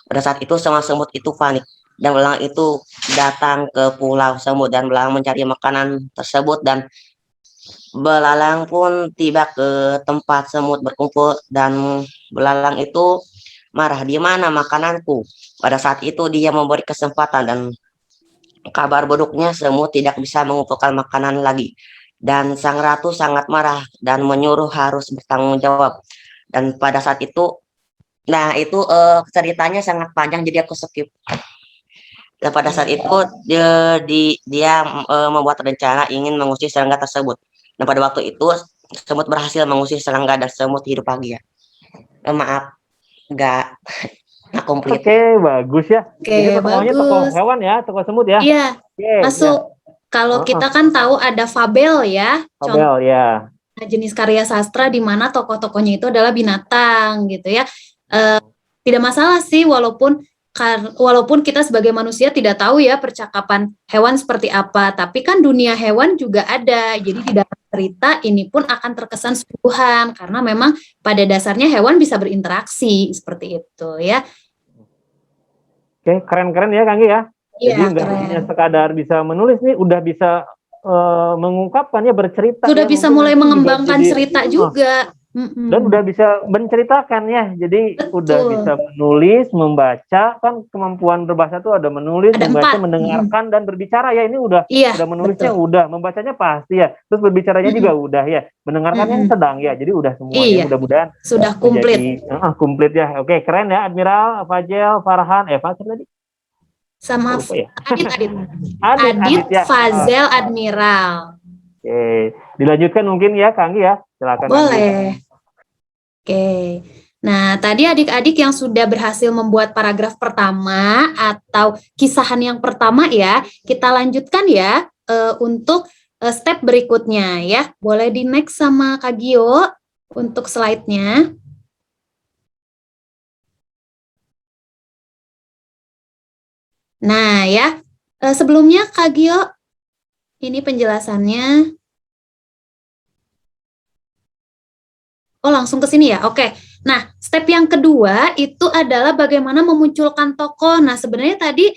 Pada saat itu semua semut itu panik. Dan belang itu datang ke pulau semut dan belang mencari makanan tersebut. Dan belalang pun tiba ke tempat semut berkumpul. Dan belalang itu marah, di mana makananku? Pada saat itu dia memberi kesempatan dan Kabar buruknya semut tidak bisa mengumpulkan makanan lagi. Dan sang ratu sangat marah dan menyuruh harus bertanggung jawab. Dan pada saat itu, nah itu ceritanya sangat panjang jadi aku skip. Dan pada saat itu dia membuat rencana ingin mengusir serangga tersebut. Dan pada waktu itu semut berhasil mengusir serangga dan semut hidup bahagia. Maaf, nggak komplit. Oke, bagus ya. Ini Oke, tokohnya tokoh bagus. hewan ya, tokoh semut ya. Iya, Oke, masuk. Kalau kita kan tahu ada fabel ya, contoh Fabel ya. jenis karya sastra di mana tokoh-tokohnya itu adalah binatang gitu ya. Tidak masalah sih walaupun kita sebagai manusia tidak tahu ya percakapan hewan seperti apa, tapi kan dunia hewan juga ada. Jadi di dalam cerita ini pun akan terkesan sungguhan karena memang pada dasarnya hewan bisa berinteraksi seperti itu ya. Oke, keren-keren ya Kanggi ya. Iya, Jadi nggak hanya sekadar bisa menulis nih, udah bisa mengungkapkan ya, bercerita. Sudah ya, bisa mungkin mulai nanti mengembangkan juga jadi, cerita juga. dan udah bisa menceritakan ya. Jadi udah bisa menulis, membaca, kan kemampuan berbahasa tuh ada menulis, Ada membaca, 4. mendengarkan dan berbicara ya. Ini udah menulisnya betul. udah, membacanya pasti ya. Terus berbicaranya juga udah ya. Mendengarkannya sedang ya. Jadi udah semua ya. Mudah-mudahan sudah komplit. Komplit ya. Oke, keren ya Admiral, Fajel, Farhan, Fajar tadi. Sama ya? Adit ya. Fazel Admiral. Oke, dilanjutkan mungkin ya Kanggi ya, silakan. Boleh. Oke. Nah, tadi adik-adik yang sudah berhasil membuat paragraf pertama atau kisahan yang pertama ya, kita lanjutkan ya untuk step berikutnya ya. Boleh di next sama Kak Gio untuk slide-nya. Nah ya, sebelumnya Kak Gio, ini penjelasannya. Oh, langsung ke sini ya? Oke. Nah, step yang kedua itu adalah bagaimana memunculkan tokoh. Nah, sebenarnya tadi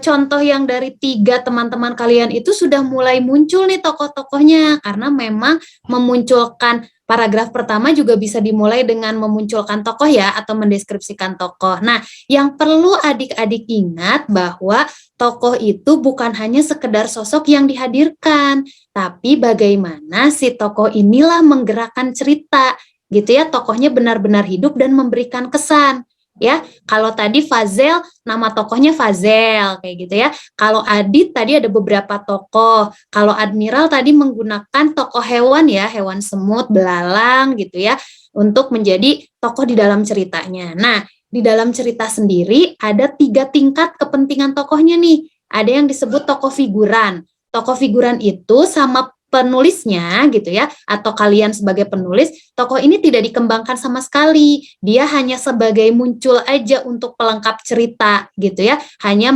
contoh yang dari 3 teman-teman kalian itu sudah mulai muncul nih tokoh-tokohnya. Karena memang memunculkan paragraf pertama juga bisa dimulai dengan memunculkan tokoh ya, atau mendeskripsikan tokoh. Nah, yang perlu adik-adik ingat bahwa tokoh itu bukan hanya sekedar sosok yang dihadirkan, tapi bagaimana si tokoh inilah menggerakkan cerita, gitu ya. Tokohnya benar-benar hidup dan memberikan kesan. Ya, kalau tadi Fazel, nama tokohnya Fazel, kayak gitu ya. Kalau Adit tadi ada beberapa tokoh. Kalau Admiral tadi menggunakan tokoh hewan ya, hewan semut, belalang gitu ya, untuk menjadi tokoh di dalam ceritanya. Nah, di dalam cerita sendiri ada 3 tingkat kepentingan tokohnya nih. Ada yang disebut tokoh figuran. Tokoh figuran itu sama penulisnya gitu ya, atau kalian sebagai penulis, tokoh ini tidak dikembangkan sama sekali. Dia hanya sebagai muncul aja untuk pelengkap cerita gitu ya. Hanya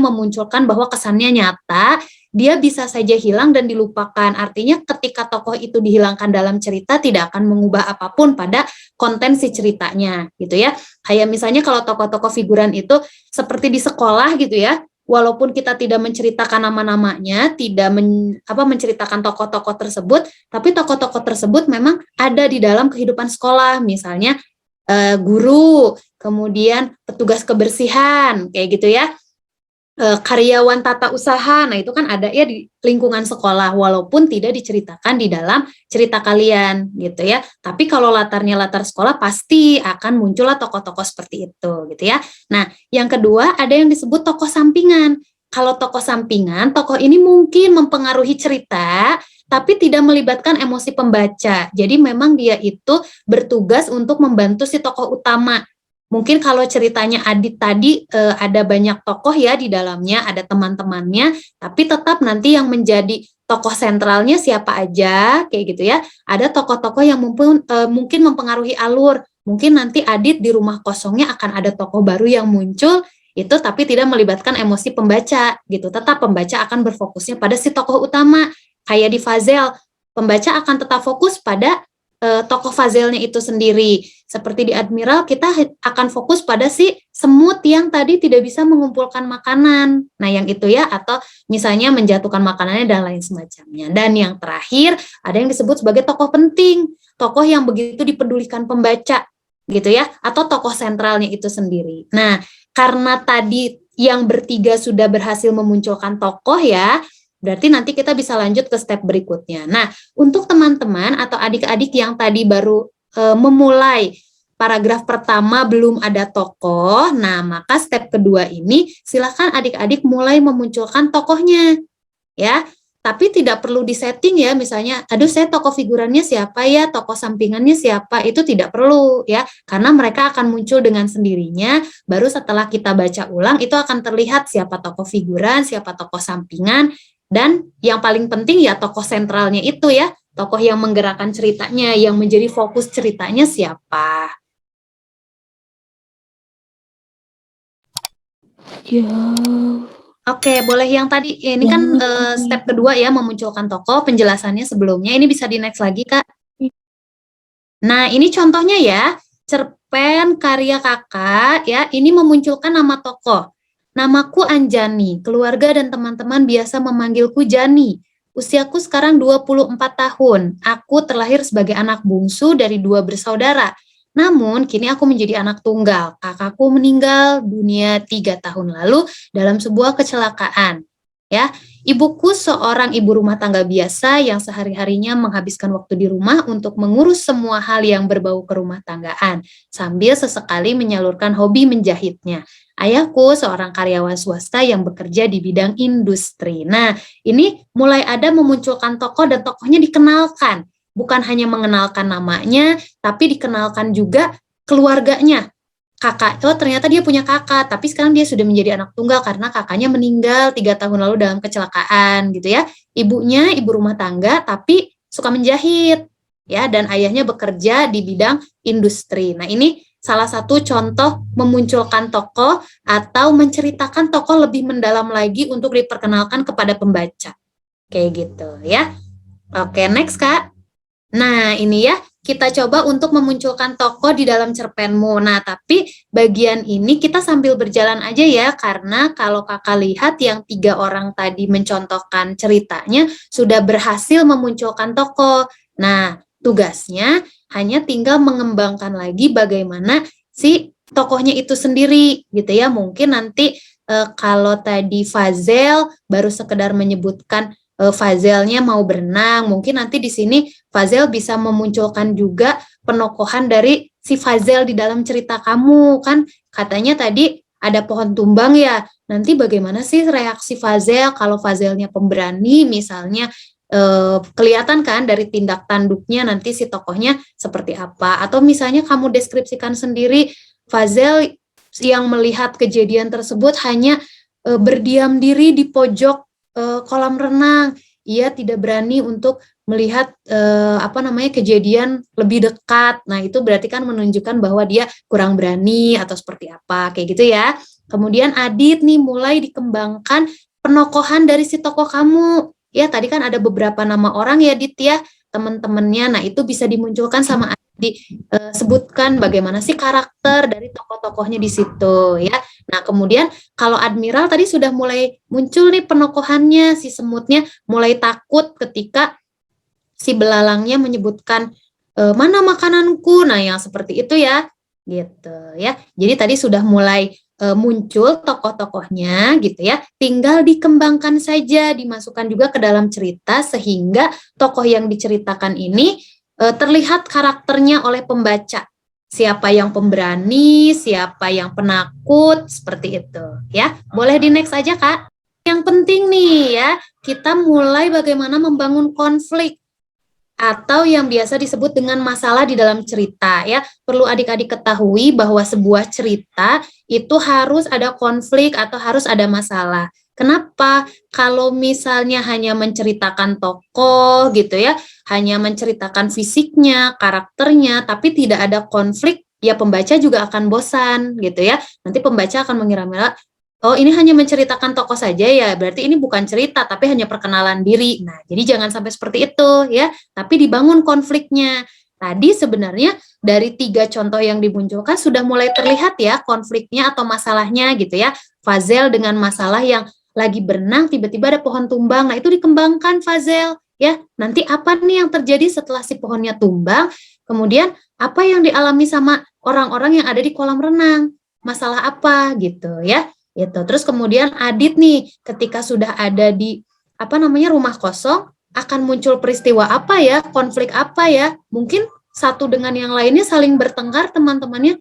memunculkan bahwa kesannya nyata, dia bisa saja hilang dan dilupakan. Artinya ketika tokoh itu dihilangkan dalam cerita tidak akan mengubah apapun pada konten si ceritanya gitu ya. Kayak misalnya kalau tokoh-tokoh figuran itu seperti di sekolah gitu ya. Walaupun kita tidak menceritakan nama-namanya, tidak menceritakan tokoh-tokoh tersebut, tapi tokoh-tokoh tersebut memang ada di dalam kehidupan sekolah, misalnya guru, kemudian petugas kebersihan, kayak gitu ya, karyawan tata usaha. Nah, itu kan ada ya di lingkungan sekolah, walaupun tidak diceritakan di dalam cerita kalian gitu ya. Tapi kalau latarnya latar sekolah, pasti akan muncullah tokoh-tokoh seperti itu gitu ya. Nah, yang kedua ada yang disebut tokoh sampingan. Kalau tokoh sampingan, tokoh ini mungkin mempengaruhi cerita, tapi tidak melibatkan emosi pembaca. Jadi memang dia itu bertugas untuk membantu si tokoh utama. Mungkin kalau ceritanya Adit tadi ada banyak tokoh ya di dalamnya, ada teman-temannya, tapi tetap nanti yang menjadi tokoh sentralnya siapa aja, kayak gitu ya. Ada tokoh-tokoh yang mungkin mempengaruhi alur. Mungkin nanti Adit di rumah kosongnya akan ada tokoh baru yang muncul, itu tapi tidak melibatkan emosi pembaca gitu. Tetap pembaca akan berfokusnya pada si tokoh utama. Kayak di Fazel, pembaca akan tetap fokus pada tokoh Fazelnya itu sendiri. Seperti di Admiral, kita akan fokus pada si semut yang tadi tidak bisa mengumpulkan makanan. Nah, yang itu ya, atau misalnya menjatuhkan makanannya dan lain semacamnya. Dan yang terakhir, ada yang disebut sebagai tokoh penting. Tokoh yang begitu dipedulikan pembaca, gitu ya, atau tokoh sentralnya itu sendiri. Nah, karena tadi yang bertiga sudah berhasil memunculkan tokoh ya, berarti nanti kita bisa lanjut ke step berikutnya. Nah, untuk teman-teman atau adik-adik yang tadi baru memulai paragraf pertama belum ada tokoh, nah maka step kedua ini silakan adik-adik mulai memunculkan tokohnya, ya. Tapi tidak perlu disetting ya, misalnya, aduh saya tokoh figurannya siapa ya, tokoh sampingannya siapa, itu tidak perlu ya, karena mereka akan muncul dengan sendirinya, baru setelah kita baca ulang, itu akan terlihat siapa tokoh figuran, siapa tokoh sampingan, dan yang paling penting ya tokoh sentralnya itu ya, tokoh yang menggerakkan ceritanya, yang menjadi fokus ceritanya siapa. Ya. Oke, boleh yang tadi, ini kan step kedua ya, memunculkan tokoh, penjelasannya sebelumnya, ini bisa di next lagi Kak. Nah, ini contohnya ya, cerpen karya kakak ya, ini memunculkan nama tokoh. Namaku Anjani, keluarga dan teman-teman biasa memanggilku Jani. Usiaku sekarang 24 tahun, aku terlahir sebagai anak bungsu dari 2 bersaudara. Namun, kini aku menjadi anak tunggal. Kakakku meninggal dunia 3 tahun lalu dalam sebuah kecelakaan. Ya, ibuku seorang ibu rumah tangga biasa yang sehari-harinya menghabiskan waktu di rumah untuk mengurus semua hal yang berbau kerumah tanggaan, sambil sesekali menyalurkan hobi menjahitnya. Ayahku seorang karyawan swasta yang bekerja di bidang industri. Nah, ini mulai ada memunculkan tokoh dan tokohnya dikenalkan. Bukan hanya mengenalkan namanya, tapi dikenalkan juga keluarganya. Kakak, oh ternyata dia punya kakak, tapi sekarang dia sudah menjadi anak tunggal karena kakaknya meninggal 3 tahun lalu dalam kecelakaan gitu ya. Ibunya ibu rumah tangga tapi suka menjahit ya, dan ayahnya bekerja di bidang industri. Nah, ini salah satu contoh memunculkan tokoh atau menceritakan tokoh lebih mendalam lagi untuk diperkenalkan kepada pembaca. Kayak gitu ya. Oke, next Kak. Nah, ini ya, kita coba untuk memunculkan tokoh di dalam cerpenmu. Nah, tapi bagian ini kita sambil berjalan aja ya, karena kalau kakak lihat yang 3 orang tadi mencontohkan ceritanya sudah berhasil memunculkan tokoh. Nah, tugasnya hanya tinggal mengembangkan lagi bagaimana si tokohnya itu sendiri, gitu ya. Mungkin nanti kalau tadi Fazel baru sekedar menyebutkan Fazelnya mau berenang, mungkin nanti di sini Fazel bisa memunculkan juga penokohan dari si Fazel di dalam cerita kamu, kan katanya tadi ada pohon tumbang ya, nanti bagaimana sih reaksi Fazel kalau Fazelnya pemberani misalnya, kelihatan kan dari tindak tanduknya nanti si tokohnya seperti apa, atau misalnya kamu deskripsikan sendiri Fazel yang melihat kejadian tersebut hanya berdiam diri di pojok kolam renang, ia tidak berani untuk melihat kejadian lebih dekat. Nah, itu berarti kan menunjukkan bahwa dia kurang berani atau seperti apa, kayak gitu ya. Kemudian Adit nih mulai dikembangkan penokohan dari si tokoh kamu. Ya, tadi kan ada beberapa nama orang ya, Dit ya, teman-temannya. Nah, itu bisa dimunculkan sama disebutkan bagaimana sih karakter dari tokoh-tokohnya di situ ya. Nah, kemudian kalau Admiral tadi sudah mulai muncul nih penokohannya, si semutnya mulai takut ketika si belalangnya menyebutkan mana makananku. Nah, yang seperti itu ya, gitu ya. Jadi tadi sudah mulai muncul tokoh-tokohnya gitu ya. Tinggal dikembangkan saja, dimasukkan juga ke dalam cerita sehingga tokoh yang diceritakan ini terlihat karakternya oleh pembaca. Siapa yang pemberani, siapa yang penakut, seperti itu ya. Boleh di next aja Kak. Yang penting nih ya, kita mulai bagaimana membangun konflik atau yang biasa disebut dengan masalah di dalam cerita ya. Perlu adik-adik ketahui bahwa sebuah cerita itu harus ada konflik atau harus ada masalah. Kenapa? Kalau misalnya hanya menceritakan tokoh gitu ya, hanya menceritakan fisiknya, karakternya, tapi tidak ada konflik, ya pembaca juga akan bosan gitu ya. Nanti pembaca akan mengira-ngira, oh ini hanya menceritakan tokoh saja ya, berarti ini bukan cerita, tapi hanya perkenalan diri. Nah, jadi jangan sampai seperti itu ya, tapi dibangun konfliknya. Tadi sebenarnya dari 3 contoh yang dimunculkan sudah mulai terlihat ya konfliknya atau masalahnya gitu ya. Fazel dengan masalah yang lagi berenang tiba-tiba ada pohon tumbang. Nah, itu dikembangkan Fazel ya. Nanti apa nih yang terjadi setelah si pohonnya tumbang? Kemudian apa yang dialami sama orang-orang yang ada di kolam renang? Masalah apa gitu ya. Gitu. Terus kemudian Adit nih, ketika sudah ada di rumah kosong, akan muncul peristiwa apa ya, konflik apa ya? Mungkin satu dengan yang lainnya saling bertengkar teman-temannya.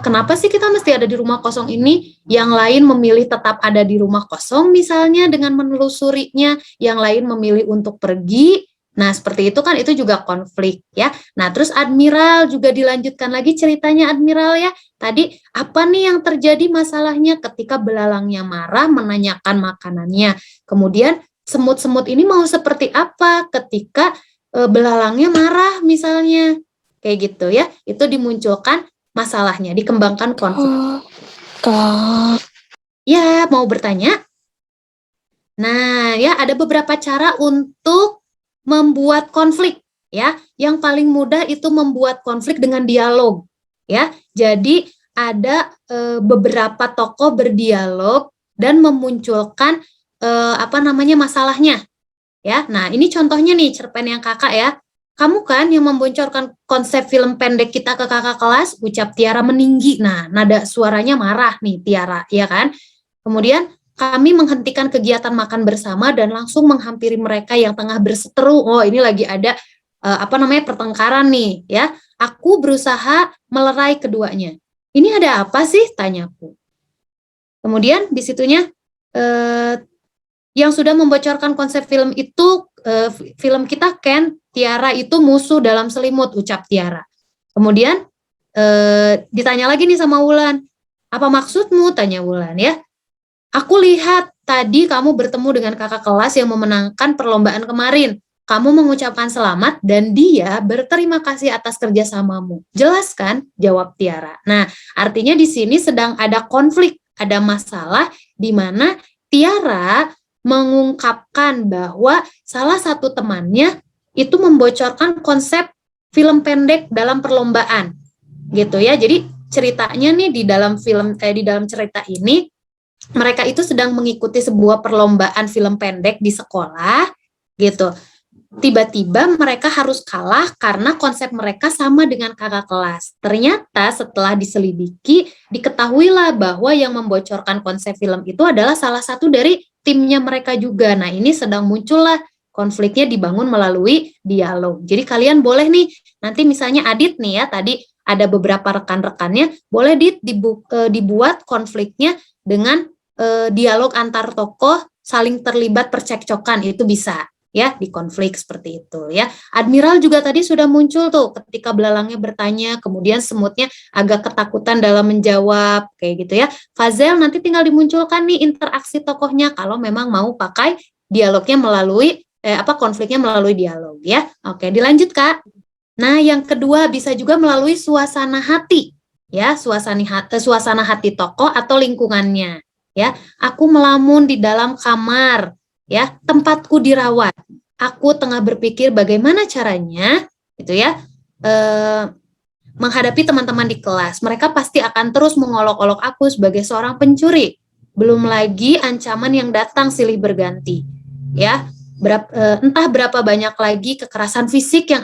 Kenapa sih kita mesti ada di rumah kosong ini? Yang lain memilih tetap ada di rumah kosong misalnya dengan menelusurinya, yang lain memilih untuk pergi. Nah, seperti itu kan, itu juga konflik ya. Nah, terus Admiral juga dilanjutkan lagi ceritanya Admiral ya. Tadi apa nih yang terjadi masalahnya ketika belalangnya marah menanyakan makanannya. Kemudian semut-semut ini mau seperti apa ketika belalangnya marah misalnya. Kayak gitu ya. Itu dimunculkan masalahnya, dikembangkan konflik. Ya, mau bertanya? Nah, ya ada beberapa cara untuk membuat konflik ya. Yang paling mudah itu membuat konflik dengan dialog ya. Jadi ada beberapa tokoh berdialog dan memunculkan masalahnya ya. Nah, ini contohnya nih cerpen yang Kakak ya. Kamu kan yang membocorkan konsep film pendek kita ke kakak kelas, ucap Tiara meninggi. Nah, nada suaranya marah nih Tiara, ya kan? Kemudian kami menghentikan kegiatan makan bersama dan langsung menghampiri mereka yang tengah berseteru. Oh, ini lagi ada pertengkaran nih, ya. Aku berusaha melerai keduanya. Ini ada apa sih? Tanyaku. Kemudian di situnya yang sudah membocorkan konsep film itu, film kita Ken, Tiara itu musuh dalam selimut, ucap Tiara. Kemudian ditanya lagi nih sama Wulan, apa maksudmu? Tanya Wulan ya. Aku lihat tadi kamu bertemu dengan kakak kelas yang memenangkan perlombaan kemarin. Kamu mengucapkan selamat dan dia berterima kasih atas kerjasamamu. Jelas kan? Jawab Tiara. Nah, artinya di sini sedang ada konflik, ada masalah di mana Tiara mengungkapkan bahwa salah satu temannya itu membocorkan konsep film pendek dalam perlombaan. Gitu ya. Jadi ceritanya nih di dalam cerita ini mereka itu sedang mengikuti sebuah perlombaan film pendek di sekolah gitu. Tiba-tiba mereka harus kalah karena konsep mereka sama dengan kakak kelas. Ternyata setelah diselidiki, diketahuilah bahwa yang membocorkan konsep film itu adalah salah satu dari timnya mereka juga. Nah, ini sedang muncullah konfliknya dibangun melalui dialog. Jadi kalian boleh nih, nanti misalnya Adit nih ya, tadi ada beberapa rekan-rekannya, boleh dibuat konfliknya dengan dialog antar tokoh saling terlibat percekcokan, itu bisa ya di konflik seperti itu ya. Admiral juga tadi sudah muncul tuh ketika belalangnya bertanya, kemudian semutnya agak ketakutan dalam menjawab kayak gitu ya. Fazel nanti tinggal dimunculkan nih interaksi tokohnya kalau memang mau pakai dialognya melalui konfliknya melalui dialog ya. Oke, dilanjut Kak. Nah, yang kedua bisa juga melalui suasana hati ya, suasana hati tokoh atau lingkungannya. Ya, aku melamun di dalam kamar, ya, tempatku dirawat. Aku tengah berpikir bagaimana caranya, gitu ya, menghadapi teman-teman di kelas. Mereka pasti akan terus mengolok-olok aku sebagai seorang pencuri. Belum lagi ancaman yang datang silih berganti, ya. Entah berapa banyak lagi kekerasan fisik yang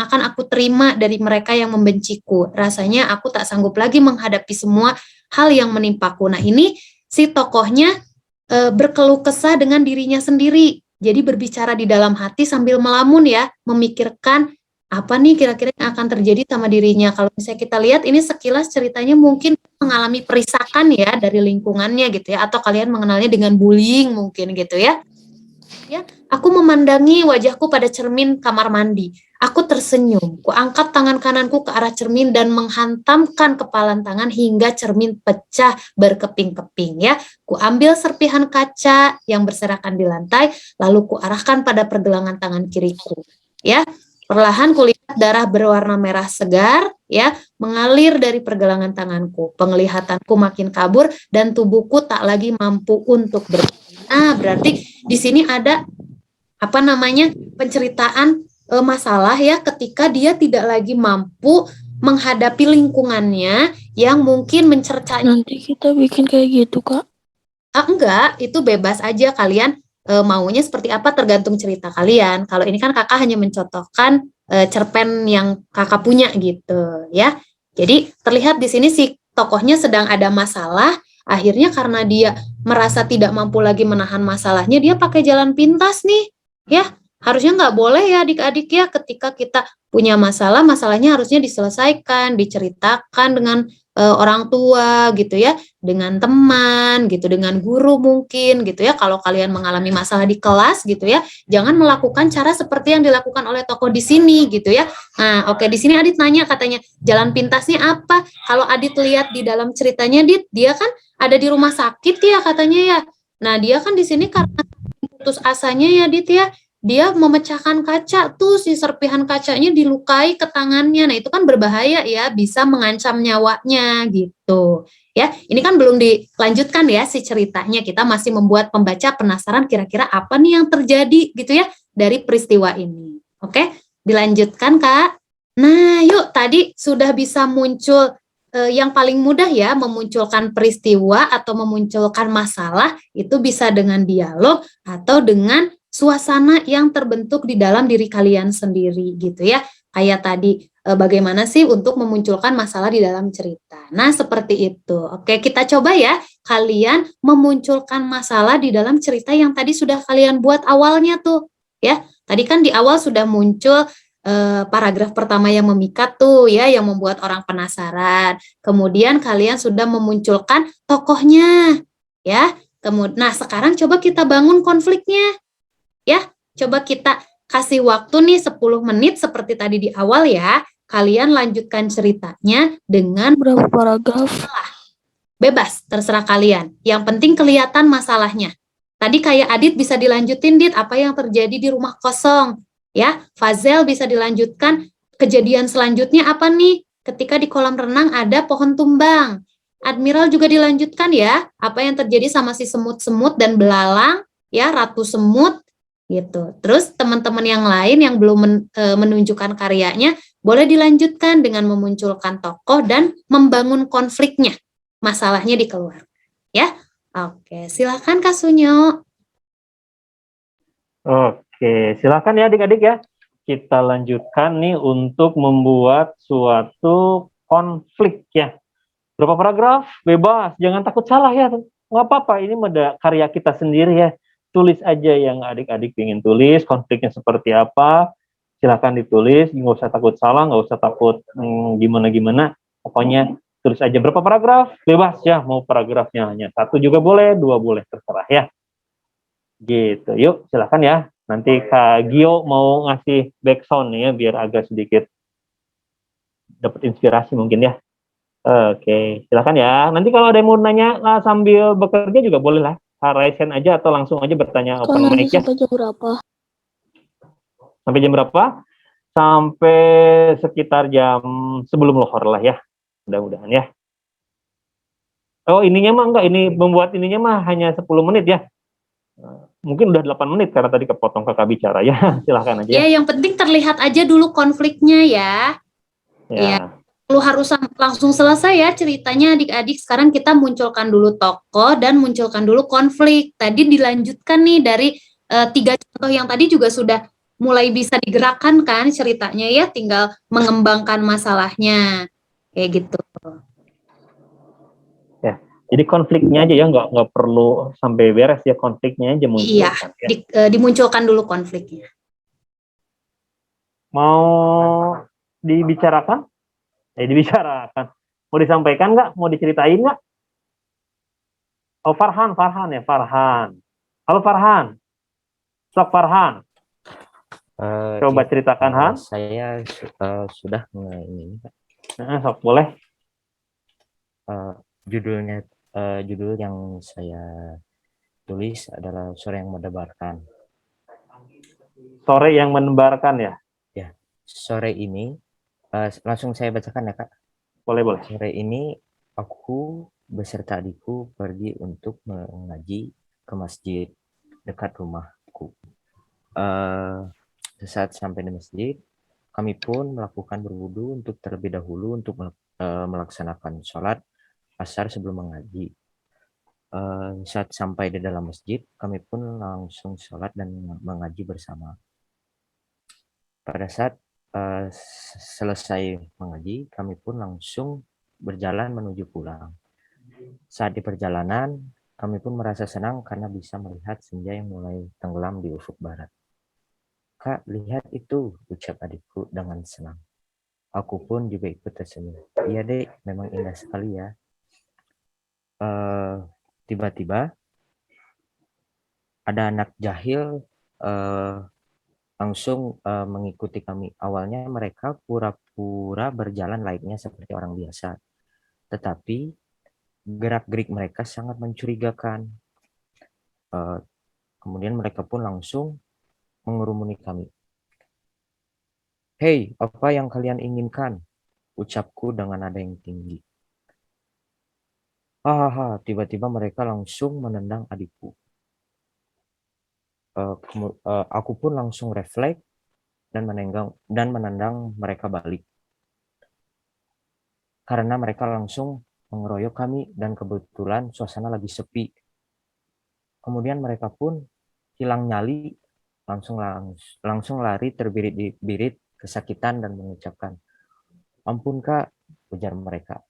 akan aku terima dari mereka yang membenciku. Rasanya aku tak sanggup lagi menghadapi semua hal yang menimpaku. Nah, ini si tokohnya berkeluh kesah dengan dirinya sendiri. Jadi berbicara di dalam hati sambil melamun ya, memikirkan apa nih kira-kira yang akan terjadi sama dirinya. Kalau misalnya kita lihat ini sekilas ceritanya mungkin mengalami perisakan ya dari lingkungannya gitu ya, atau kalian mengenalnya dengan bullying mungkin gitu ya. Ya, aku memandangi wajahku pada cermin kamar mandi. Aku tersenyum. Ku angkat tangan kananku ke arah cermin dan menghantamkan kepalan tangan hingga cermin pecah berkeping-keping ya. Ku ambil serpihan kaca yang berserakan di lantai, lalu ku arahkan pada pergelangan tangan kiriku. Ya, perlahan kulihat darah berwarna merah segar ya mengalir dari pergelangan tanganku. Penglihatanku makin kabur dan tubuhku tak lagi mampu untuk bergerak. Nah, berarti di sini ada penceritaan masalah ya ketika dia tidak lagi mampu menghadapi lingkungannya yang mungkin mencercanya. Nanti kita bikin kayak gitu, Kak. Enggak, itu bebas aja kalian maunya seperti apa tergantung cerita kalian. Kalau ini kan kakak hanya mencontohkan cerpen yang kakak punya gitu ya. Jadi terlihat di sini si tokohnya sedang ada masalah Akhirnya karena dia merasa tidak mampu lagi menahan masalahnya, dia pakai jalan pintas nih. Ya, harusnya nggak boleh ya adik-adik ya, ketika kita punya masalah, masalahnya harusnya diselesaikan, diceritakan dengan orang tua gitu ya, dengan teman gitu, dengan guru mungkin gitu ya. Kalau kalian mengalami masalah di kelas gitu ya, jangan melakukan cara seperti yang dilakukan oleh tokoh di sini gitu ya. Nah, oke, di sini Adit nanya katanya jalan pintasnya apa? Kalau Adit lihat di dalam ceritanya, dia kan ada di rumah sakit ya katanya ya. Nah, dia kan di sini karena putus asanya ya Dit ya, dia memecahkan kaca tuh, si serpihan kacanya dilukai ke tangannya. Nah, itu kan berbahaya ya, bisa mengancam nyawanya gitu. Ya, ini kan belum dilanjutkan ya si ceritanya. Kita masih membuat pembaca penasaran kira-kira apa nih yang terjadi gitu ya dari peristiwa ini. Oke, dilanjutkan Kak. Nah, yuk tadi sudah bisa muncul yang paling mudah ya memunculkan peristiwa atau memunculkan masalah itu bisa dengan dialog atau dengan suasana yang terbentuk di dalam diri kalian sendiri gitu ya. Kayak tadi bagaimana sih untuk memunculkan masalah di dalam cerita. Nah, seperti itu. Oke, kita coba ya kalian memunculkan masalah di dalam cerita yang tadi sudah kalian buat awalnya tuh. Ya, tadi kan di awal sudah muncul paragraf pertama yang memikat tuh ya, yang membuat orang penasaran. Kemudian kalian sudah memunculkan tokohnya ya. Kemudian, nah sekarang coba kita bangun konfliknya. Ya, coba kita kasih waktu nih 10 menit seperti tadi di awal ya. Kalian lanjutkan ceritanya dengan Berapa paragraf? bebas, terserah kalian. Yang penting kelihatan masalahnya. Tadi kayak Adit bisa dilanjutin, Dit, apa yang terjadi di rumah kosong. Ya, Fazel bisa dilanjutkan, kejadian selanjutnya apa nih? Ketika di kolam renang ada pohon tumbang. Admiral juga dilanjutkan ya, apa yang terjadi sama si semut-semut dan belalang, ya, ratu semut, gitu. Terus teman-teman yang lain yang belum menunjukkan karyanya, boleh dilanjutkan dengan memunculkan tokoh dan membangun konfliknya. Masalahnya dikeluar. Ya, oke. Silakan Kak Sunyo. Oke, silakan ya adik-adik ya. Kita lanjutkan nih untuk membuat suatu konflik ya. Berapa paragraf? Bebas, jangan takut salah ya. Nggak apa-apa, ini ada karya kita sendiri ya. Tulis aja yang adik-adik ingin tulis, konfliknya seperti apa. Silakan ditulis, nggak usah takut salah, nggak usah takut gimana-gimana. Pokoknya tulis aja berapa paragraf, bebas ya. Mau paragrafnya hanya 1 juga boleh, 2 boleh, terserah ya. Gitu, yuk silakan ya. Nanti Kak Gio mau ngasih backsound nih ya, biar agak sedikit dapat inspirasi mungkin ya. Oke, silakan ya. Nanti kalau ada yang mau nanya sambil bekerja juga boleh lah. Raise hand aja atau langsung aja bertanya open Sekarang mic ya. sampai jam berapa? Sampai jam berapa? Sampai sekitar jam sebelum lohor lah ya. Mudah-mudahan ya. Oh, ininya mah enggak, ini membuat ininya mah hanya 10 menit ya. Mungkin udah 8 menit karena tadi kepotong kakak bicara ya. Silahkan aja. Ya, yang penting terlihat aja dulu konfliknya ya. Ya, perlu harus langsung selesai ya ceritanya adik-adik. Sekarang kita munculkan dulu tokoh dan munculkan dulu konflik. Tadi dilanjutkan nih dari 3 contoh yang tadi juga sudah mulai bisa digerakkan kan ceritanya ya, tinggal mengembangkan masalahnya. Kayak gitu. Ya, jadi konfliknya aja ya, nggak perlu sampai beres ya, konfliknya aja Iya, munculkan. Ya. Dimunculkan dulu konfliknya. Mau dibicarakan? Dibicarakan. Mau disampaikan nggak? Mau diceritain nggak? Oh, Farhan ya, Farhan. Halo Farhan. Sok Farhan. Coba ceritakan Han. Saya sudah ini. Sok boleh. Judul yang saya tulis adalah Sore yang Mendebarkan. Sore yang Mendebarkan ya? Ya, sore ini langsung saya bacakan ya Kak. Boleh. Sore ini aku beserta adikku pergi untuk mengaji ke masjid dekat rumahku. Saat sampai di masjid, kami pun melakukan berwudu untuk terlebih dahulu untuk melaksanakan sholat asar sebelum mengaji. Saat sampai di dalam masjid, kami pun langsung sholat dan mengaji bersama. Pada saat selesai mengaji, kami pun langsung berjalan menuju pulang. Saat di perjalanan, kami pun merasa senang karena bisa melihat senja yang mulai tenggelam di ufuk barat. Kak, lihat itu, ucap adikku dengan senang. Aku pun juga ikut tersenyum. Iya dek, memang indah sekali ya. Tiba-tiba ada anak jahil langsung mengikuti kami. Awalnya mereka pura-pura berjalan layaknya seperti orang biasa. Tetapi gerak-gerik mereka sangat mencurigakan. Kemudian mereka pun langsung mengerumuni kami. Hei, apa yang kalian inginkan? Ucapku dengan nada yang tinggi. Hahaha, tiba-tiba mereka langsung menendang adikku. Aku pun langsung refleks dan menendang mereka balik. Karena mereka langsung mengeroyok kami dan kebetulan suasana lagi sepi. Kemudian mereka pun hilang nyali, langsung lari terbirit-birit kesakitan dan mengucapkan, "Ampun Kak," ujar mereka.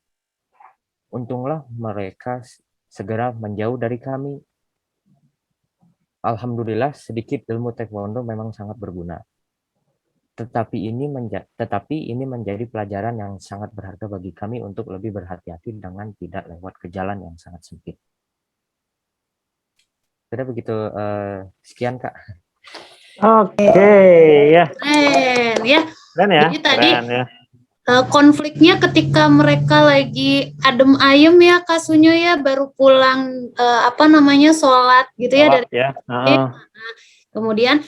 Untunglah mereka segera menjauh dari kami. Alhamdulillah sedikit ilmu taekwondo memang sangat berguna. Tetapi ini menjadi pelajaran yang sangat berharga bagi kami untuk lebih berhati-hati dengan tidak lewat ke jalan yang sangat sempit. Sudah begitu, sekian Kak. Oke, ya. Keren ya. Keren ya. Jadi tadi Keren ya. konfliknya ketika mereka lagi adem ayem ya Kak Sunyo ya, baru pulang sholat gitu ya dari Ya. kemudian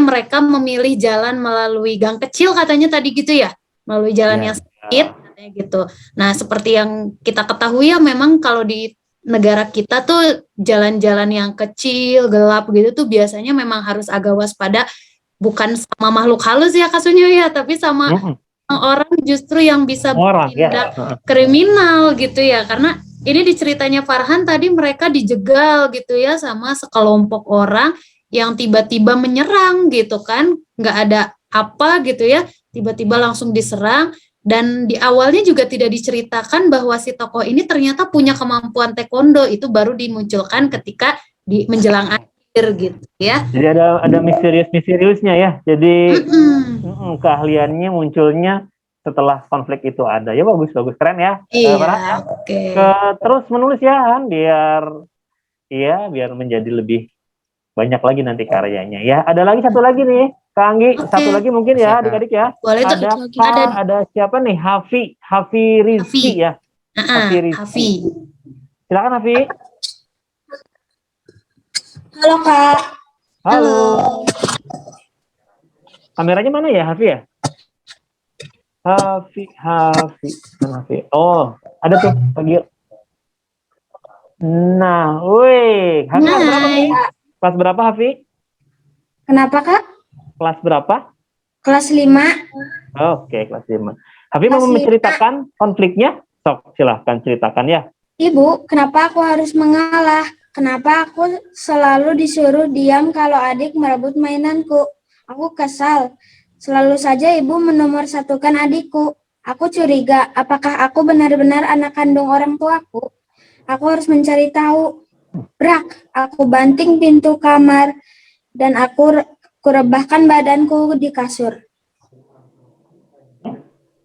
mereka memilih jalan melalui gang kecil katanya tadi gitu ya, melalui jalan yang sempit katanya gitu. Nah seperti yang kita ketahui ya, memang kalau di negara kita tuh jalan-jalan yang kecil gelap gitu tuh biasanya memang harus agak waspada, bukan sama makhluk halus ya Kak Sunyo ya, tapi sama orang justru yang bisa bertindak kriminal gitu ya. Karena ini di ceritanya Farhan tadi mereka dijegal gitu ya sama sekelompok orang yang tiba-tiba menyerang gitu kan, nggak ada apa gitu ya, tiba-tiba langsung diserang. Dan di awalnya juga tidak diceritakan bahwa si tokoh ini ternyata punya kemampuan taekwondo, itu baru dimunculkan ketika di menjelang akhir gitu ya. Jadi ada misteriusnya ya. Jadi keahliannya munculnya setelah konflik itu ada. Ya bagus keren ya. Iya, oke. Terus menulis ya Han, biar menjadi lebih banyak lagi nanti karyanya ya. Ada lagi satu lagi nih Kak Anggi, satu lagi mungkin ya adik-adik ya. Boleh ada siapa nih? Hafi Rizki ya. Hafi. Silakan Hafi. Halo Kak. Halo. Kameranya mana ya Hafi ya? Hafi. Oh, ada tuh pagi. Nah, wih, Hafi kelas berapa nih? Kelas berapa Hafi? Kenapa Kak? Kelas berapa? Kelas 5. Oke, kelas 5. Hafi mau menceritakan konfliknya? Sok, silahkan ceritakan ya. Ibu, kenapa aku harus mengalah? Kenapa aku selalu disuruh diam kalau adik merebut mainanku? Aku kesal. Selalu saja ibu menomorsatukan adikku. Aku curiga, apakah aku benar-benar anak kandung orang tuaku? Aku harus mencari tahu. Brak, aku banting pintu kamar dan aku rebahkan badanku di kasur.